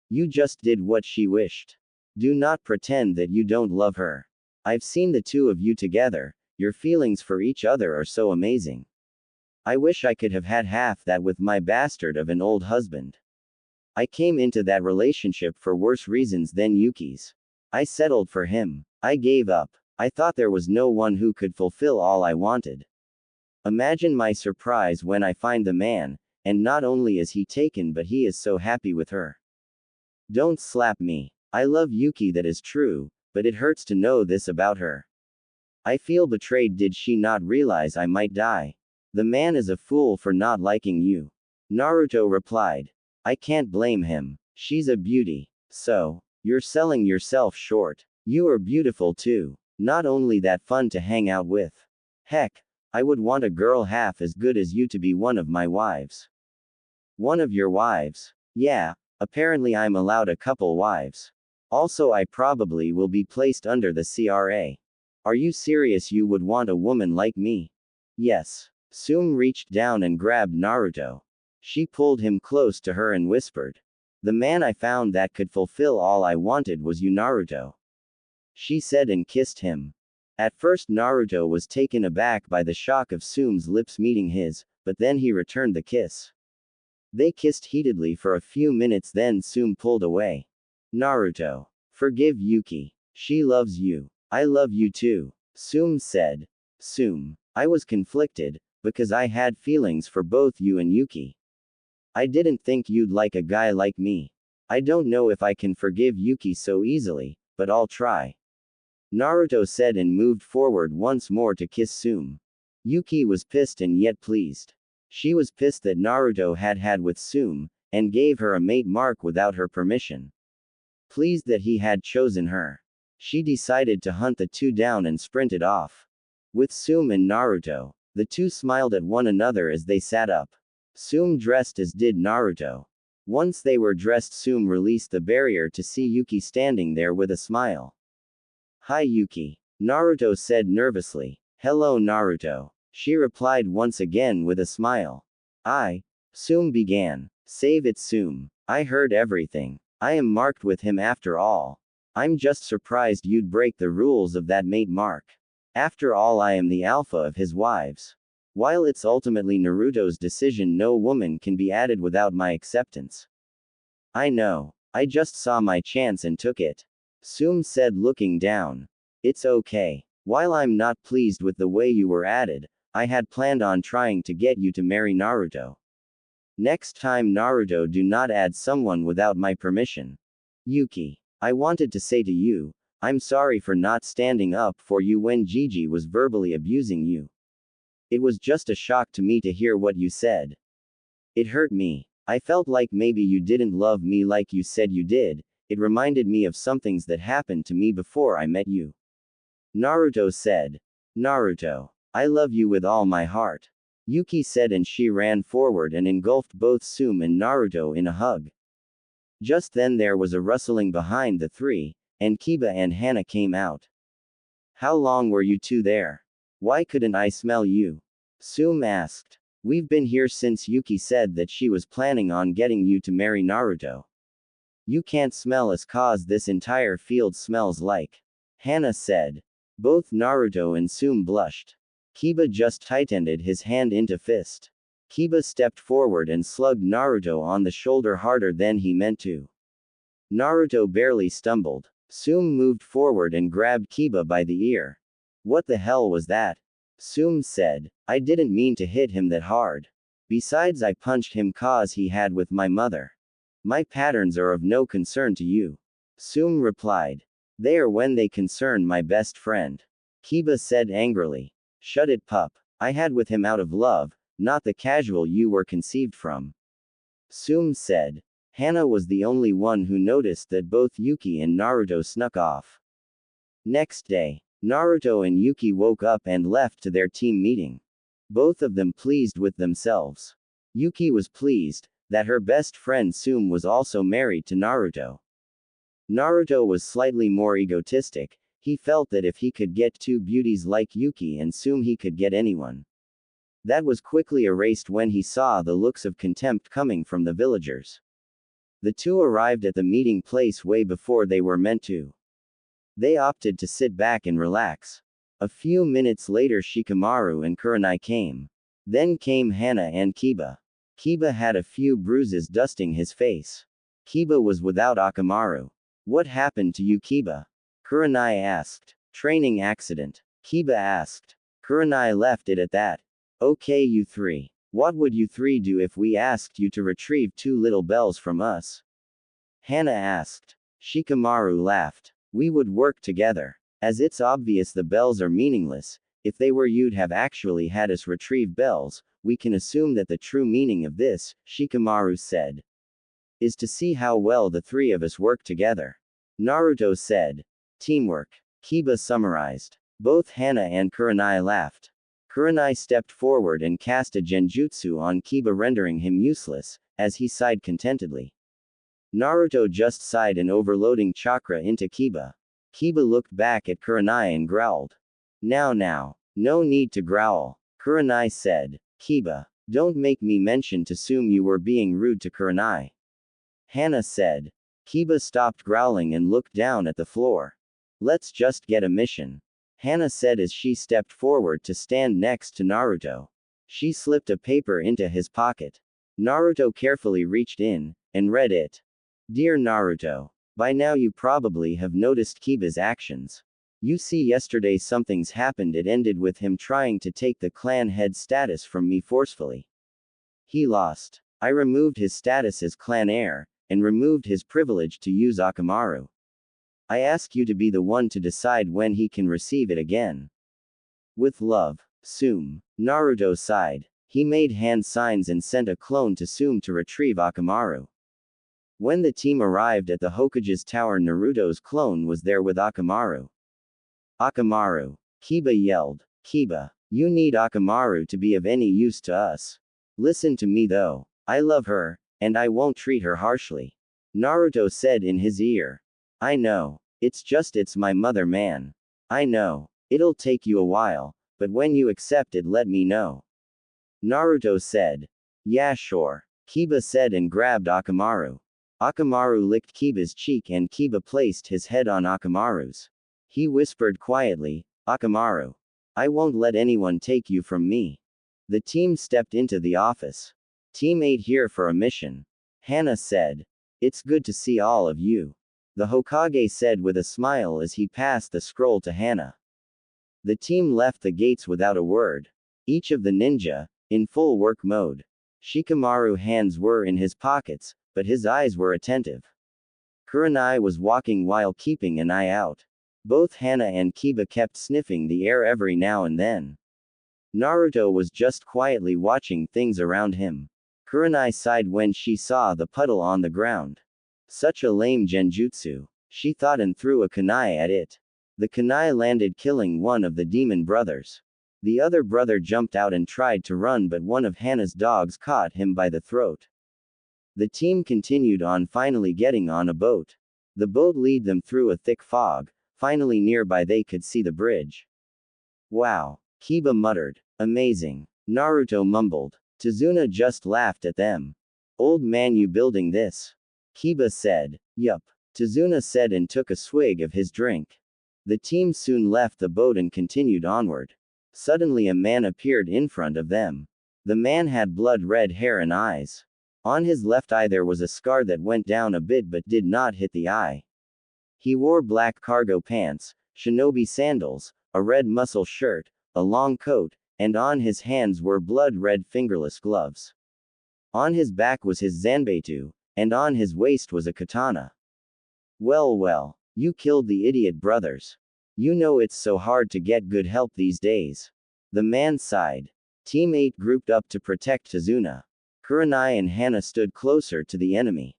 You just did what she wished. Do not pretend that you don't love her. I've seen the two of you together, your feelings for each other are so amazing. I wish I could have had half that with my bastard of an old husband. I came into that relationship for worse reasons than Yuki's. I settled for him. I gave up. I thought there was no one who could fulfill all I wanted. Imagine my surprise when I find the man, and not only is he taken but he is so happy with her. Don't slap me. I love Yuki, that is true, but it hurts to know this about her. I feel betrayed. Did she not realize I might die? The man is a fool for not liking you. Naruto replied. I can't blame him. She's a beauty. So, you're selling yourself short. You are beautiful too. Not only that, fun to hang out with. Heck, I would want a girl half as good as you to be one of my wives. One of your wives? Yeah, apparently I'm allowed a couple wives. Also, I probably will be placed under the CRA. Are you serious? You would want a woman like me? Yes. Sume reached down and grabbed Naruto. She pulled him close to her and whispered. The man I found that could fulfill all I wanted was you, Naruto. She said and kissed him. At first Naruto was taken aback by the shock of Sume's lips meeting his, but then he returned the kiss. They kissed heatedly for a few minutes, then Sume pulled away. Naruto. Forgive Yuki. She loves you. I love you too. Sume said. Sume. I was conflicted, because I had feelings for both you and Yuki. I didn't think you'd like a guy like me. I don't know if I can forgive Yuki so easily, but I'll try. Naruto said and moved forward once more to kiss Sume. Yuki was pissed and yet pleased. She was pissed that Naruto had with Sume, and gave her a mate mark without her permission. Pleased that he had chosen her. She decided to hunt the two down and sprinted off. With Sume and Naruto, the two smiled at one another as they sat up. Sume dressed as did Naruto. Once they were dressed, Sume released the barrier to see Yuki standing there with a smile. Hi Yuki. Naruto said nervously. Hello Naruto. She replied once again with a smile. Sume began. Save it Sume. I heard everything. I am marked with him after all. I'm just surprised you'd break the rules of that mate mark. After all, I am the alpha of his wives. While it's ultimately Naruto's decision, no woman can be added without my acceptance. I know. I just saw my chance and took it. Sume said, looking down. It's okay. While I'm not pleased with the way you were added, I had planned on trying to get you to marry Naruto. Next time, Naruto, do not add someone without my permission. Yuki. I wanted to say to you, I'm sorry for not standing up for you when Gigi was verbally abusing you. It was just a shock to me to hear what you said. It hurt me. I felt like maybe you didn't love me like you said you did. It reminded me of some things that happened to me before I met you. Naruto said. Naruto. I love you with all my heart. Yuki said, and she ran forward and engulfed both Sume and Naruto in a hug. Just then there was a rustling behind the three, and Kiba and Hana came out. How long were you two there? Why couldn't I smell you? Sume asked. We've been here since Yuki said that she was planning on getting you to marry Naruto. You can't smell us cause this entire field smells like. Hana said. Both Naruto and Sume blushed. Kiba just tightened his hand into fist. Kiba stepped forward and slugged Naruto on the shoulder harder than he meant to. Naruto barely stumbled. Sume moved forward and grabbed Kiba by the ear. What the hell was that? Sume said, I didn't mean to hit him that hard. Besides, I punched him cause he had with my mother. My patterns are of no concern to you. Sume replied. They are when they concern my best friend. Kiba said angrily. Shut it, pup. I had with him out of love, not the casual you were conceived from. Sume said. Hana was the only one who noticed that both Yuki and Naruto snuck off. Next day, Naruto and Yuki woke up and left to their team meeting. Both of them pleased with themselves. Yuki was pleased that her best friend Sume was also married to Naruto. Naruto was slightly more egotistic. He felt that if he could get two beauties like Yuki and Sume, he could get anyone. That was quickly erased when he saw the looks of contempt coming from the villagers. The two arrived at the meeting place way before they were meant to. They opted to sit back and relax. A few minutes later, Shikamaru and Kurenai came. Then came Hana and Kiba. Kiba had a few bruises dusting his face. Kiba was without Akamaru. What happened to you, Kiba? Kurenai asked. Training accident. Kiba asked. Kurenai left it at that. Okay, you three. What would you three do if we asked you to retrieve two little bells from us? Hana asked. Shikamaru laughed. We would work together. As it's obvious the bells are meaningless, if they were you'd have actually had us retrieve bells, we can assume that the true meaning of this, Shikamaru said, is to see how well the three of us work together. Naruto said. Teamwork. Kiba summarized. Both Hana and Kurenai laughed. Kurenai stepped forward and cast a genjutsu on Kiba, rendering him useless, as he sighed contentedly. Naruto just sighed and overloading chakra into Kiba. Kiba looked back at Kurenai and growled. Now, no need to growl. Kurenai said. Kiba, don't make me mention to Sume you were being rude to Kurenai. Hana said. Kiba stopped growling and looked down at the floor. Let's just get a mission. Hana said as she stepped forward to stand next to Naruto. She slipped a paper into his pocket. Naruto carefully reached in and read it. Dear Naruto, by now you probably have noticed Kiba's actions. You see, yesterday something's happened. It ended with him trying to take the clan head status from me forcefully. He lost. I removed his status as clan heir, and removed his privilege to use Akamaru. I ask you to be the one to decide when he can receive it again. With love, Sume. Naruto sighed. He made hand signs and sent a clone to Sume to retrieve Akamaru. When the team arrived at the Hokage's tower, Naruto's clone was there with Akamaru. Akamaru. Kiba yelled. Kiba, you need Akamaru to be of any use to us. Listen to me though. I love her, and I won't treat her harshly. Naruto said in his ear. I know. It's my mother, man. I know. It'll take you a while, but when you accept it, let me know. Naruto said. Yeah, sure. Kiba said and grabbed Akamaru. Akamaru licked Kiba's cheek and Kiba placed his head on Akamaru's. He whispered quietly, Akamaru. I won't let anyone take you from me. The team stepped into the office. Team 8 here for a mission. Hana said. It's good to see all of you. The Hokage said with a smile as he passed the scroll to Hana. The team left the gates without a word. Each of the ninja, in full work mode. Shikamaru's hands were in his pockets, but his eyes were attentive. Kurenai was walking while keeping an eye out. Both Hana and Kiba kept sniffing the air every now and then. Naruto was just quietly watching things around him. Kurenai sighed when she saw the puddle on the ground. Such a lame genjutsu, she thought, and threw a kunai at it. The kunai landed, killing one of the demon brothers. The other brother jumped out and tried to run, but one of Hana's dogs caught him by the throat. The team continued on, finally getting on a boat. The boat led them through a thick fog. Finally nearby they could see the bridge. Wow, Kiba muttered. Amazing. Naruto mumbled. Tazuna just laughed at them. Old man, you building this? Kiba said. Yup. Tazuna said and took a swig of his drink. The team soon left the boat and continued onward. Suddenly a man appeared in front of them. The man had blood-red hair and eyes. On his left eye there was a scar that went down a bit but did not hit the eye. He wore black cargo pants, shinobi sandals, a red muscle shirt, a long coat, and on his hands were blood-red fingerless gloves. On his back was his zanbeitu, and on his waist was a katana. Well well, you killed the idiot brothers. You know it's so hard to get good help these days. The man sighed. Team 8 grouped up to protect Tazuna. Kurenai and Hana stood closer to the enemy.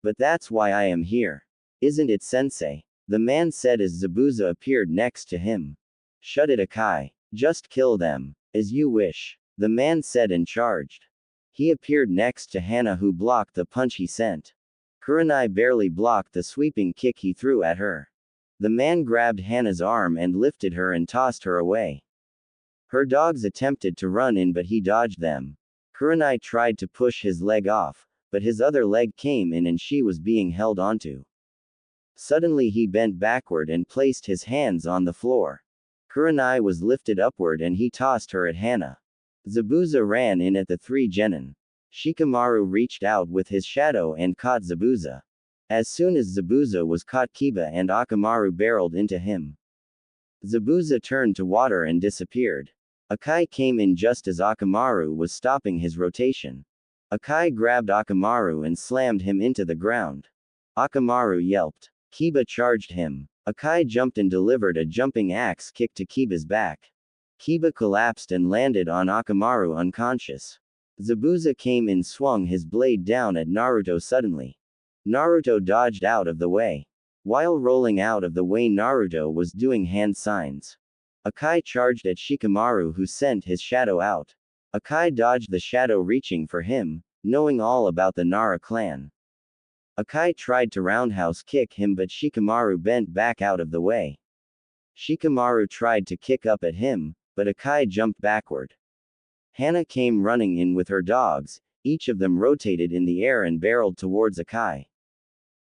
But that's why I am here. Isn't it, sensei? The man said as Zabuza appeared next to him. Shut it, Akai. Just kill them. As you wish. The man said and charged. He appeared next to Hana, who blocked the punch he sent. Kurenai barely blocked the sweeping kick he threw at her. The man grabbed Hana's arm and lifted her and tossed her away. Her dogs attempted to run in, but he dodged them. Kurenai tried to push his leg off, but his other leg came in and she was being held onto. Suddenly he bent backward and placed his hands on the floor. Kurenai was lifted upward and he tossed her at Hana. Zabuza ran in at the 3 genin. Shikamaru reached out with his shadow and caught Zabuza. As soon as Zabuza was caught, Kiba and Akamaru barreled into him. Zabuza turned to water and disappeared. Akai came in just as Akamaru was stopping his rotation. Akai grabbed Akamaru and slammed him into the ground. Akamaru yelped. Kiba charged him. Akai jumped and delivered a jumping axe kick to Kiba's back. Kiba collapsed and landed on Akamaru unconscious. Zabuza came in, swung his blade down at Naruto suddenly. Naruto dodged out of the way. While rolling out of the way, Naruto was doing hand signs. Akai charged at Shikamaru, who sent his shadow out. Akai dodged the shadow, reaching for him, knowing all about the Nara clan. Akai tried to roundhouse kick him, but Shikamaru bent back out of the way. Shikamaru tried to kick up at him, but Akai jumped backward. Hana came running in with her dogs, each of them rotated in the air and barreled towards Akai.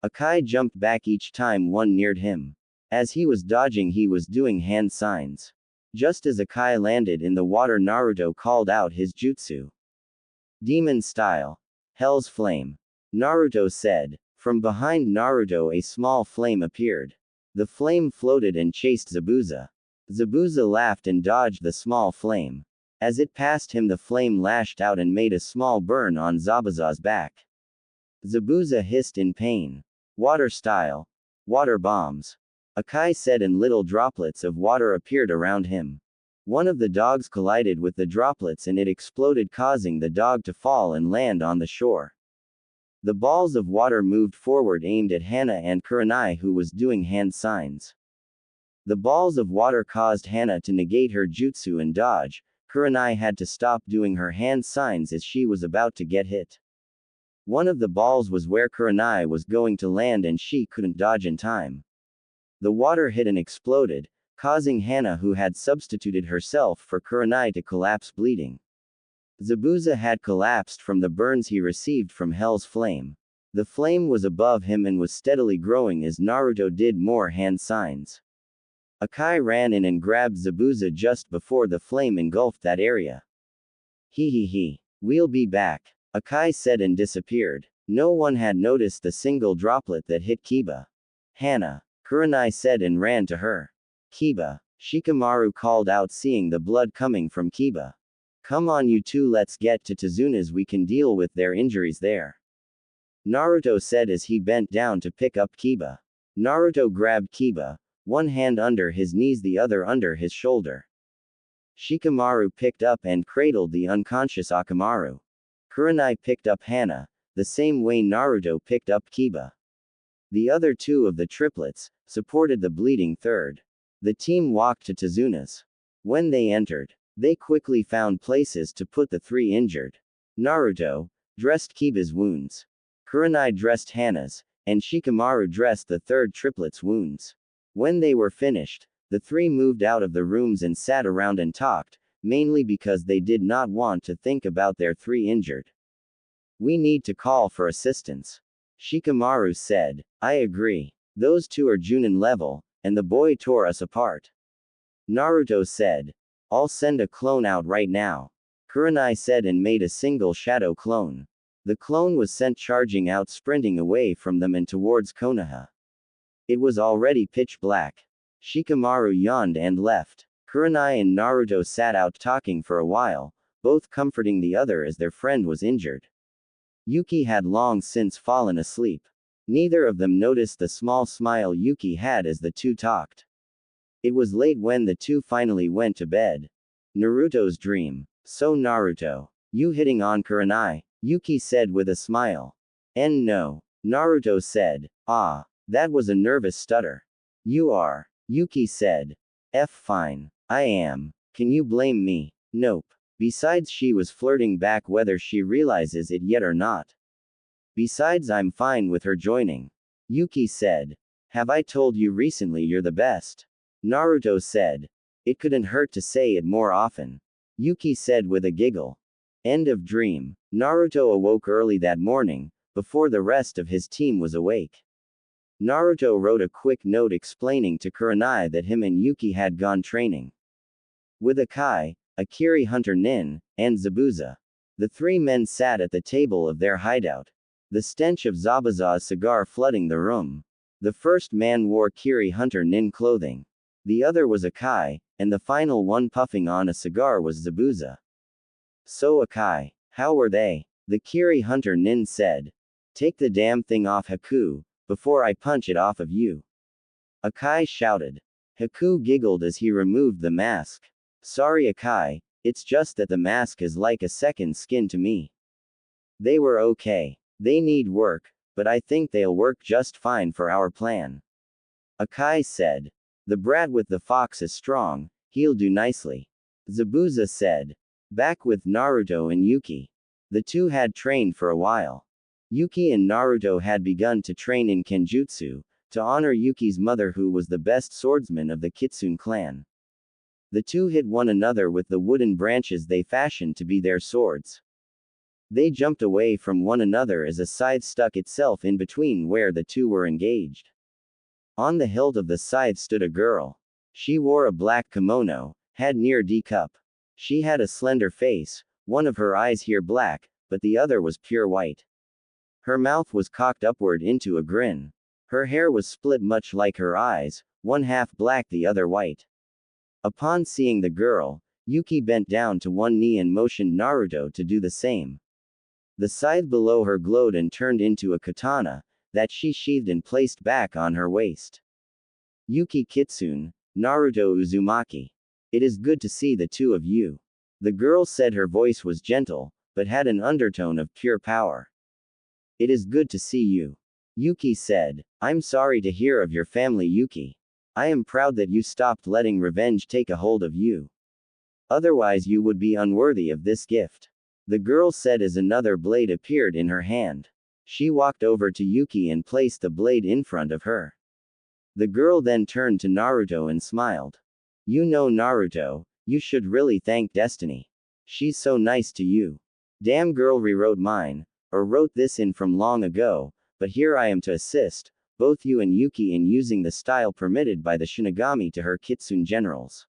Akai jumped back each time one neared him. As he was dodging, he was doing hand signs. Just as Akai landed in the water, Naruto called out his jutsu. Demon style. Hell's flame. Naruto said. From behind Naruto a small flame appeared. The flame floated and chased Zabuza. Zabuza laughed and dodged the small flame. As it passed him, the flame lashed out and made a small burn on Zabuza's back. Zabuza hissed in pain. Water style. Water bombs. Akai said, and little droplets of water appeared around him. One of the dogs collided with the droplets and it exploded, causing the dog to fall and land on the shore. The balls of water moved forward, aimed at Hana and Kurenai, who was doing hand signs. The balls of water caused Hana to negate her jutsu and dodge. Kurenai had to stop doing her hand signs as she was about to get hit. One of the balls was where Kurenai was going to land and she couldn't dodge in time. The water hit and exploded, causing Hana, who had substituted herself for Kurenai, to collapse bleeding. Zabuza had collapsed from the burns he received from Hell's flame. The flame was above him and was steadily growing as Naruto did more hand signs. Akai ran in and grabbed Zabuza just before the flame engulfed that area. He. We'll be back. Akai said and disappeared. No one had noticed the single droplet that hit Kiba. Hana. Kurenai said and ran to her. Kiba. Shikamaru called out, seeing the blood coming from Kiba. Come on, you two, let's get to Tazuna's, we can deal with their injuries there. Naruto said as he bent down to pick up Kiba. Naruto grabbed Kiba, one hand under his knees, the other under his shoulder. Shikamaru picked up and cradled the unconscious Akamaru. Kurenai picked up Hana, the same way Naruto picked up Kiba. The other two of the triplets supported the bleeding third. The team walked to Tazuna's. When they entered, they quickly found places to put the 3 injured. Naruto dressed Kiba's wounds. Kurenai dressed Hana's, and Shikamaru dressed the third triplet's wounds. When they were finished, the 3 moved out of the rooms and sat around and talked, mainly because they did not want to think about their 3 injured. We need to call for assistance. Shikamaru said. I agree. Those 2 are Junin level, and the boy tore us apart. Naruto said. I'll send a clone out right now. Kurenai said and made a single shadow clone. The clone was sent charging out, sprinting away from them and towards Konoha. It was already pitch black. Shikamaru yawned and left. Kurenai and Naruto sat out talking for a while, both comforting the other as their friend was injured. Yuki had long since fallen asleep. Neither of them noticed the small smile Yuki had as the two talked. It was late when the two finally went to bed. Naruto's dream. So Naruto, you hitting on Kurenai? Yuki said with a smile. No. Naruto said. Ah, that was a nervous stutter. You are. Yuki said. Fine. I am. Can you blame me? Nope. Besides, she was flirting back whether she realizes it yet or not. Besides, I'm fine with her joining. Yuki said. Have I told you recently you're the best? Naruto said. It couldn't hurt to say it more often. Yuki said with a giggle. End of dream. Naruto awoke early that morning, before the rest of his team was awake. Naruto wrote a quick note explaining to Kurenai that him and Yuki had gone training with Akai, Akiri Hunter Nin, and Zabuza. The three men sat at the table of their hideout. The stench of Zabuza's cigar flooding the room. The first man wore Kiri Hunter Nin clothing. The other was Akai, and the final one puffing on a cigar was Zabuza. So Akai, how were they? The Kiri Hunter Nin said. Take the damn thing off Haku, before I punch it off of you. Akai shouted. Haku giggled as he removed the mask. Sorry Akai, it's just that the mask is like a second skin to me. They were okay. They need work, but I think they'll work just fine for our plan. Akai said. The brat with the fox is strong, he'll do nicely. Zabuza said. Back with Naruto and Yuki. The two had trained for a while. Yuki and Naruto had begun to train in Kenjutsu, to honor Yuki's mother who was the best swordsman of the Kitsune clan. The two hit one another with the wooden branches they fashioned to be their swords. They jumped away from one another as a scythe stuck itself in between where the two were engaged. On the hilt of the scythe stood a girl. She wore a black kimono, had near D cup. She had a slender face, one of her eyes here black, but the other was pure white. Her mouth was cocked upward into a grin. Her hair was split much like her eyes, one half black the other white. Upon seeing the girl, Yuki bent down to one knee and motioned Naruto to do the same. The scythe below her glowed and turned into a katana, that she sheathed and placed back on her waist. Yuki Kitsune, Naruto Uzumaki. It is good to see the two of you. The girl said, her voice was gentle, but had an undertone of pure power. It is good to see you. Yuki said. I'm sorry to hear of your family, Yuki. I am proud that you stopped letting revenge take a hold of you. Otherwise you would be unworthy of this gift. The girl said as another blade appeared in her hand. She walked over to Yuki and placed the blade in front of her. The girl then turned to Naruto and smiled. You know Naruto, you should really thank Destiny. She's so nice to you. Damn girl rewrote mine, or wrote this in from long ago, but here I am to assist, both you and Yuki in using the style permitted by the Shinigami to her Kitsune generals.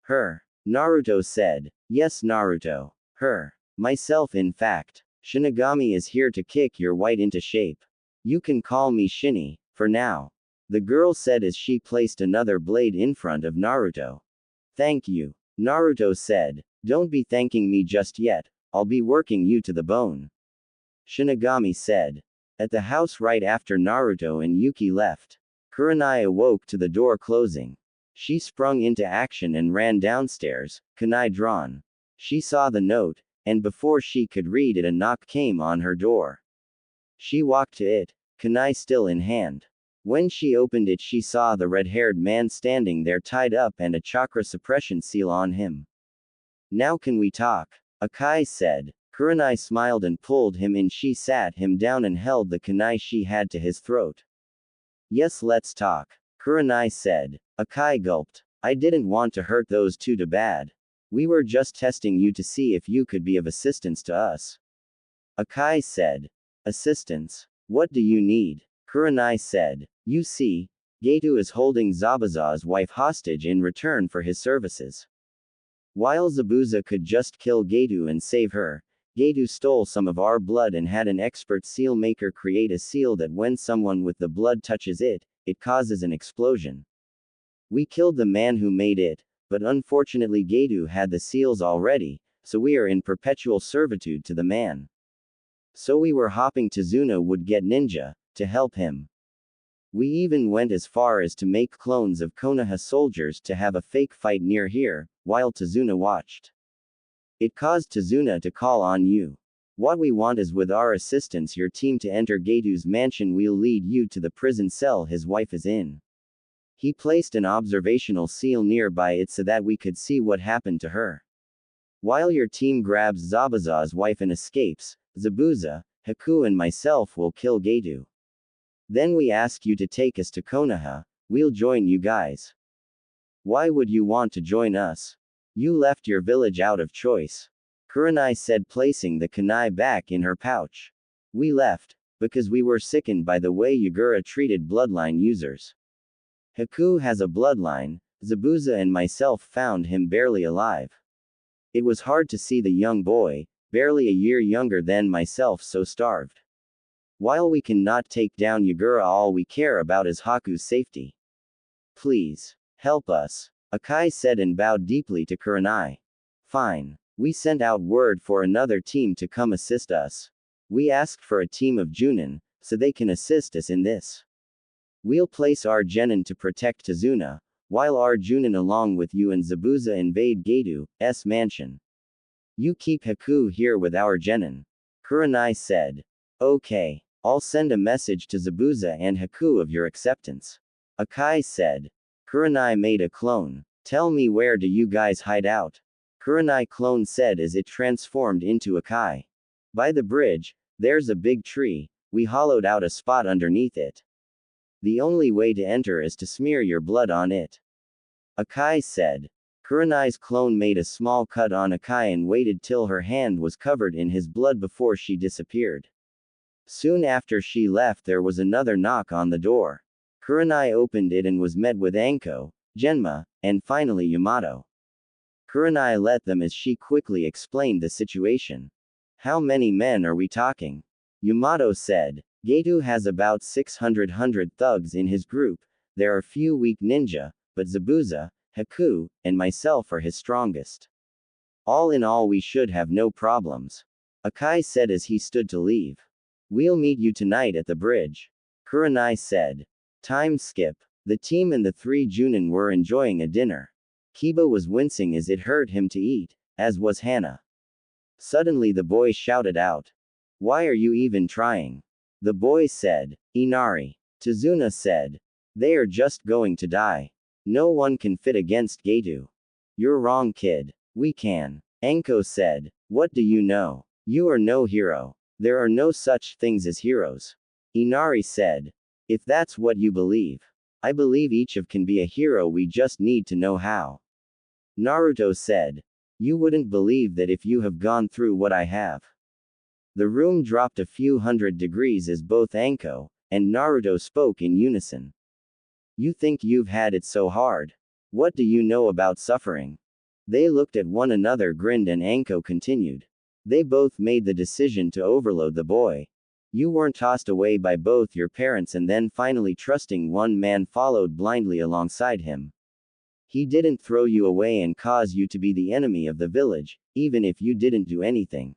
Her. Naruto said. Yes Naruto. Her. Myself in fact. Shinigami is here to kick your white into shape. You can call me Shini, for now. The girl said as she placed another blade in front of Naruto. Thank you. Naruto said. Don't be thanking me just yet, I'll be working you to the bone. Shinigami said. At the house right after Naruto and Yuki left, Kurenai awoke to the door closing. She sprung into action and ran downstairs, kunai drawn. She saw the note, and before she could read it a knock came on her door. She walked to it, kunai still in hand. When she opened it she saw the red-haired man standing there tied up and a chakra suppression seal on him. Now can we talk? Akai said. Kurenai smiled and pulled him in. She sat him down and held the kunai she had to his throat. Yes, let's talk. Kurenai said. Akai gulped. I didn't want to hurt those two too bad. We were just testing you to see if you could be of assistance to us. Akai said. Assistance? What do you need? Kurenai said. You see, Gato is holding Zabuza's wife hostage in return for his services. While Zabuza could just kill Gedu and save her, Gedu stole some of our blood and had an expert seal maker create a seal that when someone with the blood touches it, it causes an explosion. We killed the man who made it, but unfortunately Gedu had the seals already, so we are in perpetual servitude to the man. So we were hoping Tazuna would get ninja, to help him. We even went as far as to make clones of Konoha soldiers to have a fake fight near here, while Tazuna watched. It caused Tazuna to call on you. What we want is with our assistance your team to enter Gedu's mansion. We'll lead you to the prison cell his wife is in. He placed an observational seal nearby it so that we could see what happened to her. While your team grabs Zabuza's wife and escapes, Zabuza, Haku and myself will kill Gedu. Then we ask you to take us to Konoha, we'll join you guys. Why would you want to join us? You left your village out of choice. Kuranai said, placing the kunai back in her pouch. We left, because we were sickened by the way Yagura treated bloodline users. Haku has a bloodline, Zabuza and myself found him barely alive. It was hard to see the young boy, barely a year younger than myself, so starved. While we cannot take down Yagura, all we care about is Haku's safety. Please, help us, Akai said and bowed deeply to Kuranai. Fine. We sent out word for another team to come assist us. We asked for a team of Junin, so they can assist us in this. We'll place our Genin to protect Tazuna, while our Junin along with you and Zabuza invade Gedu's mansion. You keep Haku here with our Genin. Kuranai said. Okay. I'll send a message to Zabuza and Haku of your acceptance. Akai said. Kuranai made a clone. Tell me, where do you guys hide out? Kuranai clone said as it transformed into Akai. By the bridge, there's a big tree, we hollowed out a spot underneath it. The only way to enter is to smear your blood on it. Akai said. Kuranai's clone made a small cut on Akai and waited till her hand was covered in his blood before she disappeared. Soon after she left, there was another knock on the door. Kuranai opened it and was met with Anko, Genma, and finally Yamato. Kuranai let them as she quickly explained the situation. How many men are we talking? Yamato said. Gedu has about 600 thugs in his group, there are few weak ninja, but Zabuza, Haku, and myself are his strongest. All in all we should have no problems. Akai said as he stood to leave. We'll meet you tonight at the bridge. Kuranai said. Time skip. The team and the three Junin were enjoying a dinner. Kiba was wincing as it hurt him to eat, as was Hana. Suddenly the boy shouted out. Why are you even trying? The boy said. Inari. Tazuna said. They are just going to die. No one can fit against Gedu. You're wrong, kid. We can. Anko said. What do you know? You are no hero. There are no such things as heroes. Inari said. If that's what you believe. I believe each of can be a hero, we just need to know how. Naruto said. You wouldn't believe that if you have gone through what I have. The room dropped a few hundred degrees as both Anko and Naruto spoke in unison. You think you've had it so hard? What do you know about suffering? They looked at one another, grinned, and Anko continued. They both made the decision to overload the boy. You weren't tossed away by both your parents and then finally trusting one man followed blindly alongside him. He didn't throw you away and cause you to be the enemy of the village, even if you didn't do anything.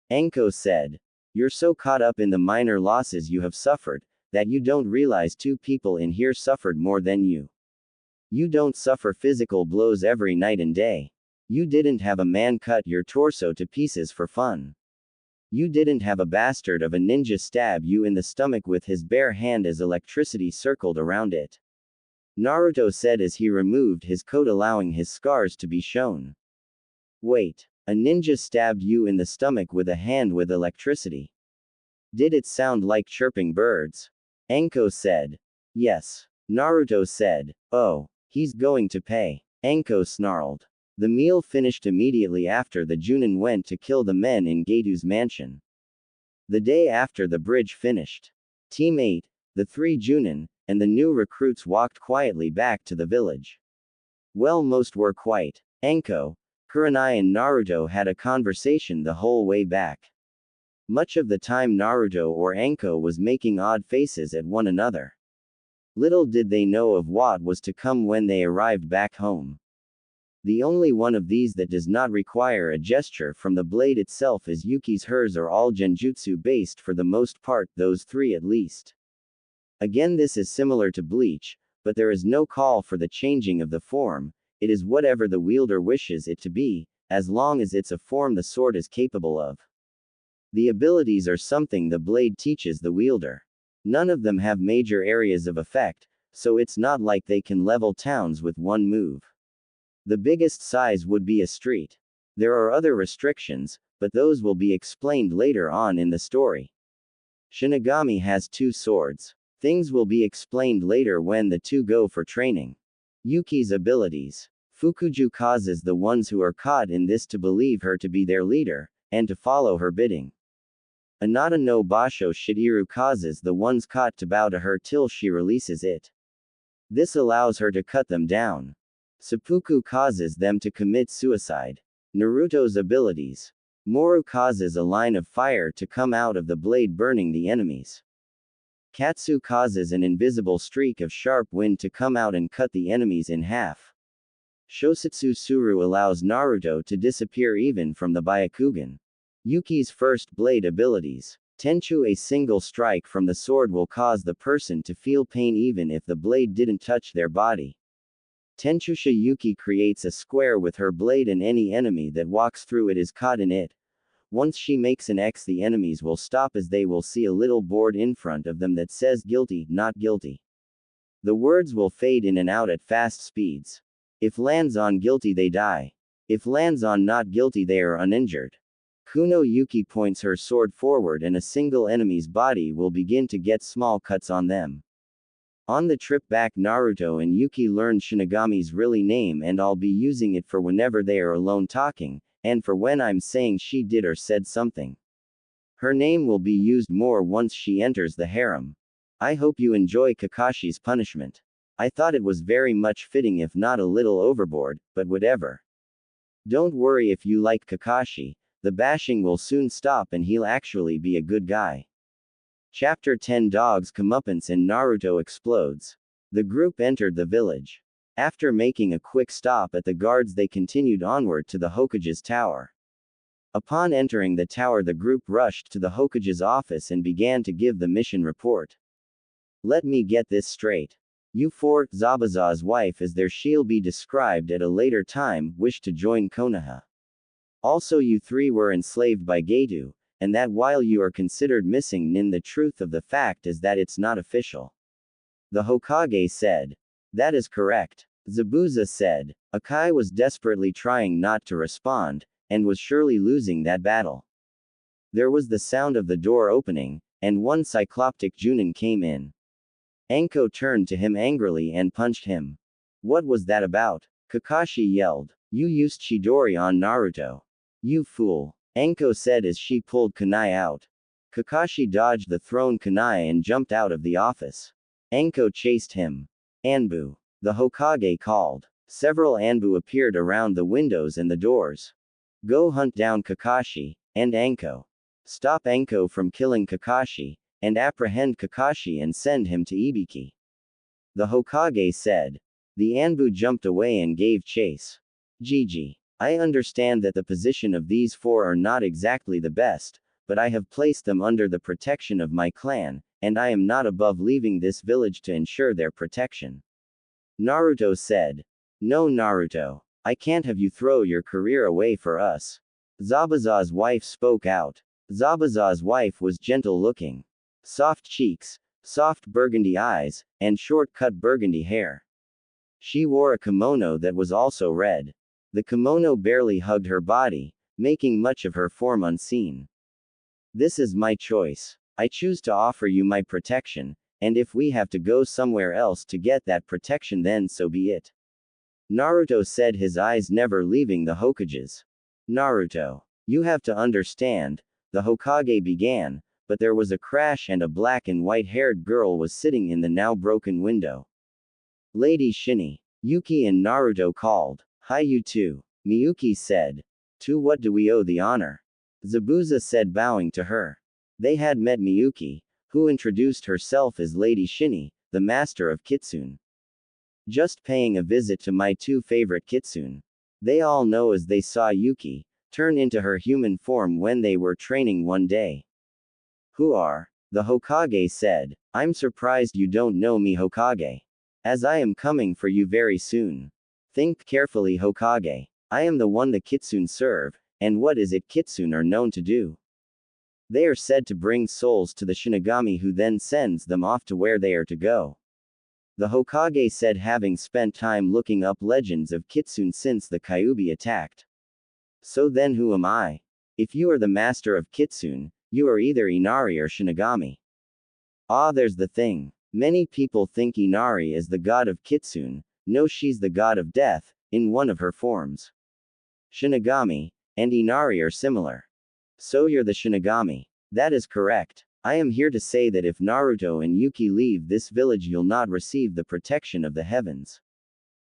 Anko said. You're so caught up in the minor losses you have suffered, that you don't realize two people in here suffered more than you. You don't suffer physical blows every night and day. You didn't have a man cut your torso to pieces for fun. You didn't have a bastard of a ninja stab you in the stomach with his bare hand as electricity circled around it. Naruto said as he removed his coat, allowing his scars to be shown. Wait, a ninja stabbed you in the stomach with a hand with electricity. Did it sound like chirping birds? Anko said. Yes. Naruto said. Oh, he's going to pay. Anko snarled. The meal finished immediately after the Junin went to kill the men in Gedu's mansion. The day after the bridge finished, Team 8, the 3 Junin, and the new recruits walked quietly back to the village. Well, most were quite. Anko, Kurenai and Naruto had a conversation the whole way back. Much of the time Naruto or Anko was making odd faces at one another. Little did they know of what was to come when they arrived back home. The only one of these that does not require a gesture from the blade itself is Yuki's. Hers are all genjutsu based for the most part, those three at least. Again, this is similar to Bleach, but there is no call for the changing of the form, it is whatever the wielder wishes it to be, as long as it's a form the sword is capable of. The abilities are something the blade teaches the wielder. None of them have major areas of effect, so it's not like they can level towns with one move. The biggest size would be a street. There are other restrictions, but those will be explained later on in the story. Shinigami has 2 swords. Things will be explained later when the two go for training. Yuki's abilities. Fukuju causes the ones who are caught in this to believe her to be their leader, and to follow her bidding. Anata no Basho Shidiru causes the ones caught to bow to her till she releases it. This allows her to cut them down. Seppuku causes them to commit suicide. Naruto's abilities. Moru causes a line of fire to come out of the blade burning the enemies. Katsu causes an invisible streak of sharp wind to come out and cut the enemies in half. Shosutsu Suru allows Naruto to disappear even from the Byakugan. Yuki's first blade abilities. Tenchu, a single strike from the sword will cause the person to feel pain even if the blade didn't touch their body. Tenchusha Yuki creates a square with her blade and any enemy that walks through it is caught in it. Once she makes an X, the enemies will stop as they will see a little board in front of them that says guilty, not guilty. The words will fade in and out at fast speeds. If lands on guilty they die. If lands on not guilty they are uninjured. Kuno Yuki points her sword forward and a single enemy's body will begin to get small cuts on them. On the trip back, Naruto and Yuki learn Shinigami's really name, and I'll be using it for whenever they are alone talking, and for when I'm saying she did or said something. Her name will be used more once she enters the harem. I hope you enjoy Kakashi's punishment. I thought it was very much fitting, if not a little overboard, but whatever. Don't worry if you like Kakashi, the bashing will soon stop and he'll actually be a good guy. Chapter 10 Dog's Comeuppance and Naruto explodes. The group entered the village. After making a quick stop at the guards, they continued onward to the Hokage's tower. Upon entering the tower, the group rushed to the Hokage's office and began to give the mission report. Let me get this straight. You 4, Zabuza's wife as there she'll be described at a later time, wished to join Konoha. Also you 3 were enslaved by Geto, and that while you are considered missing, the truth of the fact is that it's not official. The Hokage said. That is correct. Zabuza said. Akai was desperately trying not to respond, and was surely losing that battle. There was the sound of the door opening, and one cycloptic Junin came in. Anko turned to him angrily and punched him. What was that about? Kakashi yelled. You used Chidori on Naruto. You fool. Anko said as she pulled kunai out. Kakashi dodged the thrown kunai and jumped out of the office. Anko chased him. Anbu. The Hokage called. Several Anbu appeared around the windows and the doors. Go hunt down Kakashi, and Anko. Stop Anko from killing Kakashi, and apprehend Kakashi and send him to Ibiki. The Hokage said. The Anbu jumped away and gave chase. Gigi. I understand that the position of these 4 are not exactly the best, but I have placed them under the protection of my clan, and I am not above leaving this village to ensure their protection. Naruto said. No, Naruto. I can't have you throw your career away for us. Zabuza's wife spoke out. Zabuza's wife was gentle looking. Soft cheeks, soft burgundy eyes, and short-cut burgundy hair. She wore a kimono that was also red. The kimono barely hugged her body, making much of her form unseen. This is my choice. I choose to offer you my protection, and if we have to go somewhere else to get that protection, then so be it. Naruto said, his eyes never leaving the Hokage's. Naruto. You have to understand, the Hokage began, but there was a crash and a black and white-haired girl was sitting in the now broken window. Lady Shinny. Yuki and Naruto called. Hi you two. Miyuki said. To what do we owe the honor? Zabuza said, bowing to her. They had met Miyuki, who introduced herself as Lady Shini, the master of Kitsune. Just paying a visit to my two favorite Kitsune. They all know as they saw Yuki turn into her human form when they were training one day. Who are? The Hokage said. I'm surprised you don't know me, Hokage. As I am coming for you very soon. Think carefully, Hokage. I am the one the Kitsune serve, and what is it Kitsune are known to do? They are said to bring souls to the Shinigami, who then sends them off to where they are to go. The Hokage said, having spent time looking up legends of Kitsune since the Kyuubi attacked. So then who am I? If you are the master of Kitsune, you are either Inari or Shinigami. Ah, there's the thing. Many people think Inari is the god of Kitsune. No, she's the god of death, in one of her forms. Shinigami and Inari are similar. So you're the Shinigami. That is correct. I am here to say that if Naruto and Yuki leave this village, you'll not receive the protection of the heavens.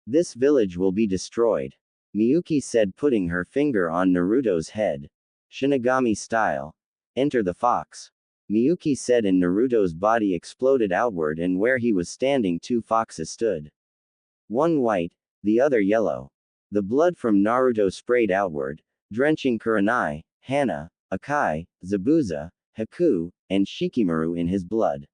This village will be destroyed. Miyuki said, putting her finger on Naruto's head. Shinigami style. Enter the fox. Miyuki said, and Naruto's body exploded outward, and where he was standing, two foxes stood. One white, the other yellow. The blood from Naruto sprayed outward, drenching Kurenai, Hana, Akai, Zabuza, Haku, and Shikamaru in his blood.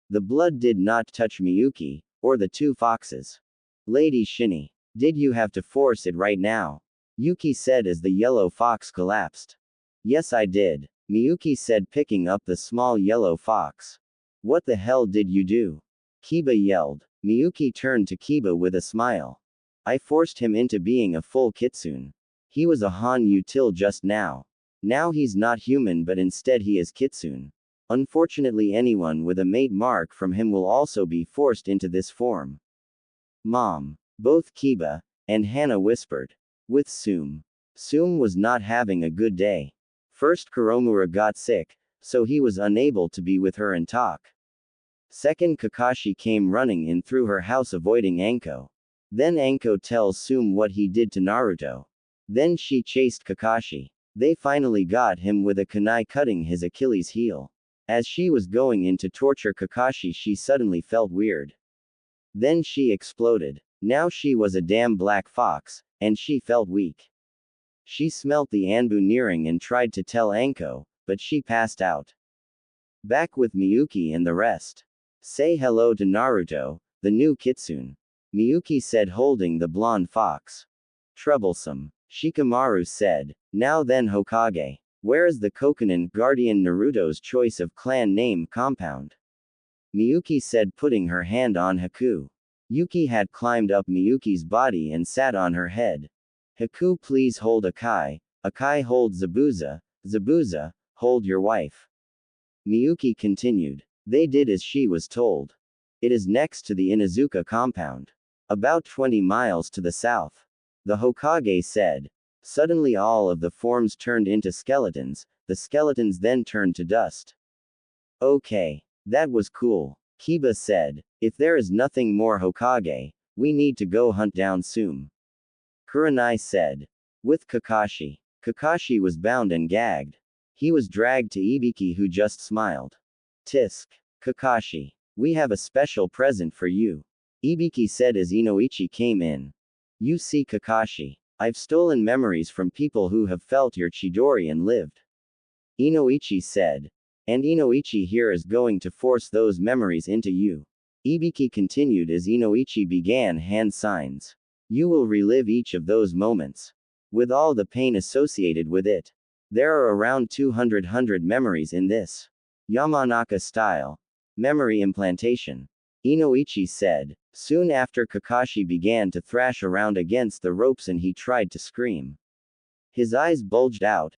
The blood did not touch Miyuki, or the two foxes. Lady Shini, did you have to force it right now? Yuki said as the yellow fox collapsed. Yes, I did, Miyuki said, picking up the small yellow fox. What the hell did you do? Kiba yelled. Miyuki turned to Kiba with a smile. I forced him into being a full Kitsune. He was a Hanyu till just now. Now he's not human, but instead he is Kitsune. Unfortunately, anyone with a mate mark from him will also be forced into this form. Mom. Both Kiba and Hana whispered. With Sume. Sume was not having a good day. First, Kuromura got sick, so he was unable to be with her and talk. Second, Kakashi came running in through her house avoiding Anko. Then Anko tells Sume what he did to Naruto. Then she chased Kakashi. They finally got him with a kunai, cutting his Achilles heel. As she was going in to torture Kakashi, she suddenly felt weird. Then she exploded. Now she was a damn black fox, and she felt weak. She smelt the Anbu nearing and tried to tell Anko, but she passed out. Back with Miyuki and the rest. Say hello to Naruto, the new Kitsune. Miyuki said, holding the blonde fox. Troublesome. Shikamaru said. Now then, Hokage. Where is the Kokunin guardian? Naruto's choice of clan name compound? Miyuki said, putting her hand on Haku. Yuki had climbed up Miyuki's body and sat on her head. Haku, please hold Akai. Akai, hold Zabuza. Zabuza, hold your wife. Miyuki continued. They did as she was told. It is next to the Inuzuka compound. About 20 miles to the south. The Hokage said. Suddenly all of the forms turned into skeletons, the skeletons then turned to dust. Okay. That was cool. Kiba said. If there is nothing more, Hokage, we need to go hunt down Sume. Kurenai said. With Kakashi. Kakashi was bound and gagged. He was dragged to Ibiki, who just smiled. Tisk. Kakashi. We have a special present for you. Ibiki said as Inoichi came in. You see, Kakashi. I've stolen memories from people who have felt your Chidori and lived. Inoichi said. And Inoichi here is going to force those memories into you. Ibiki continued as Inoichi began hand signs. You will relive each of those moments. With all the pain associated with it. There are around 200 memories in this. Yamanaka style. Memory implantation. Inoichi said. Soon after, Kakashi began to thrash around against the ropes and he tried to scream. His eyes bulged out,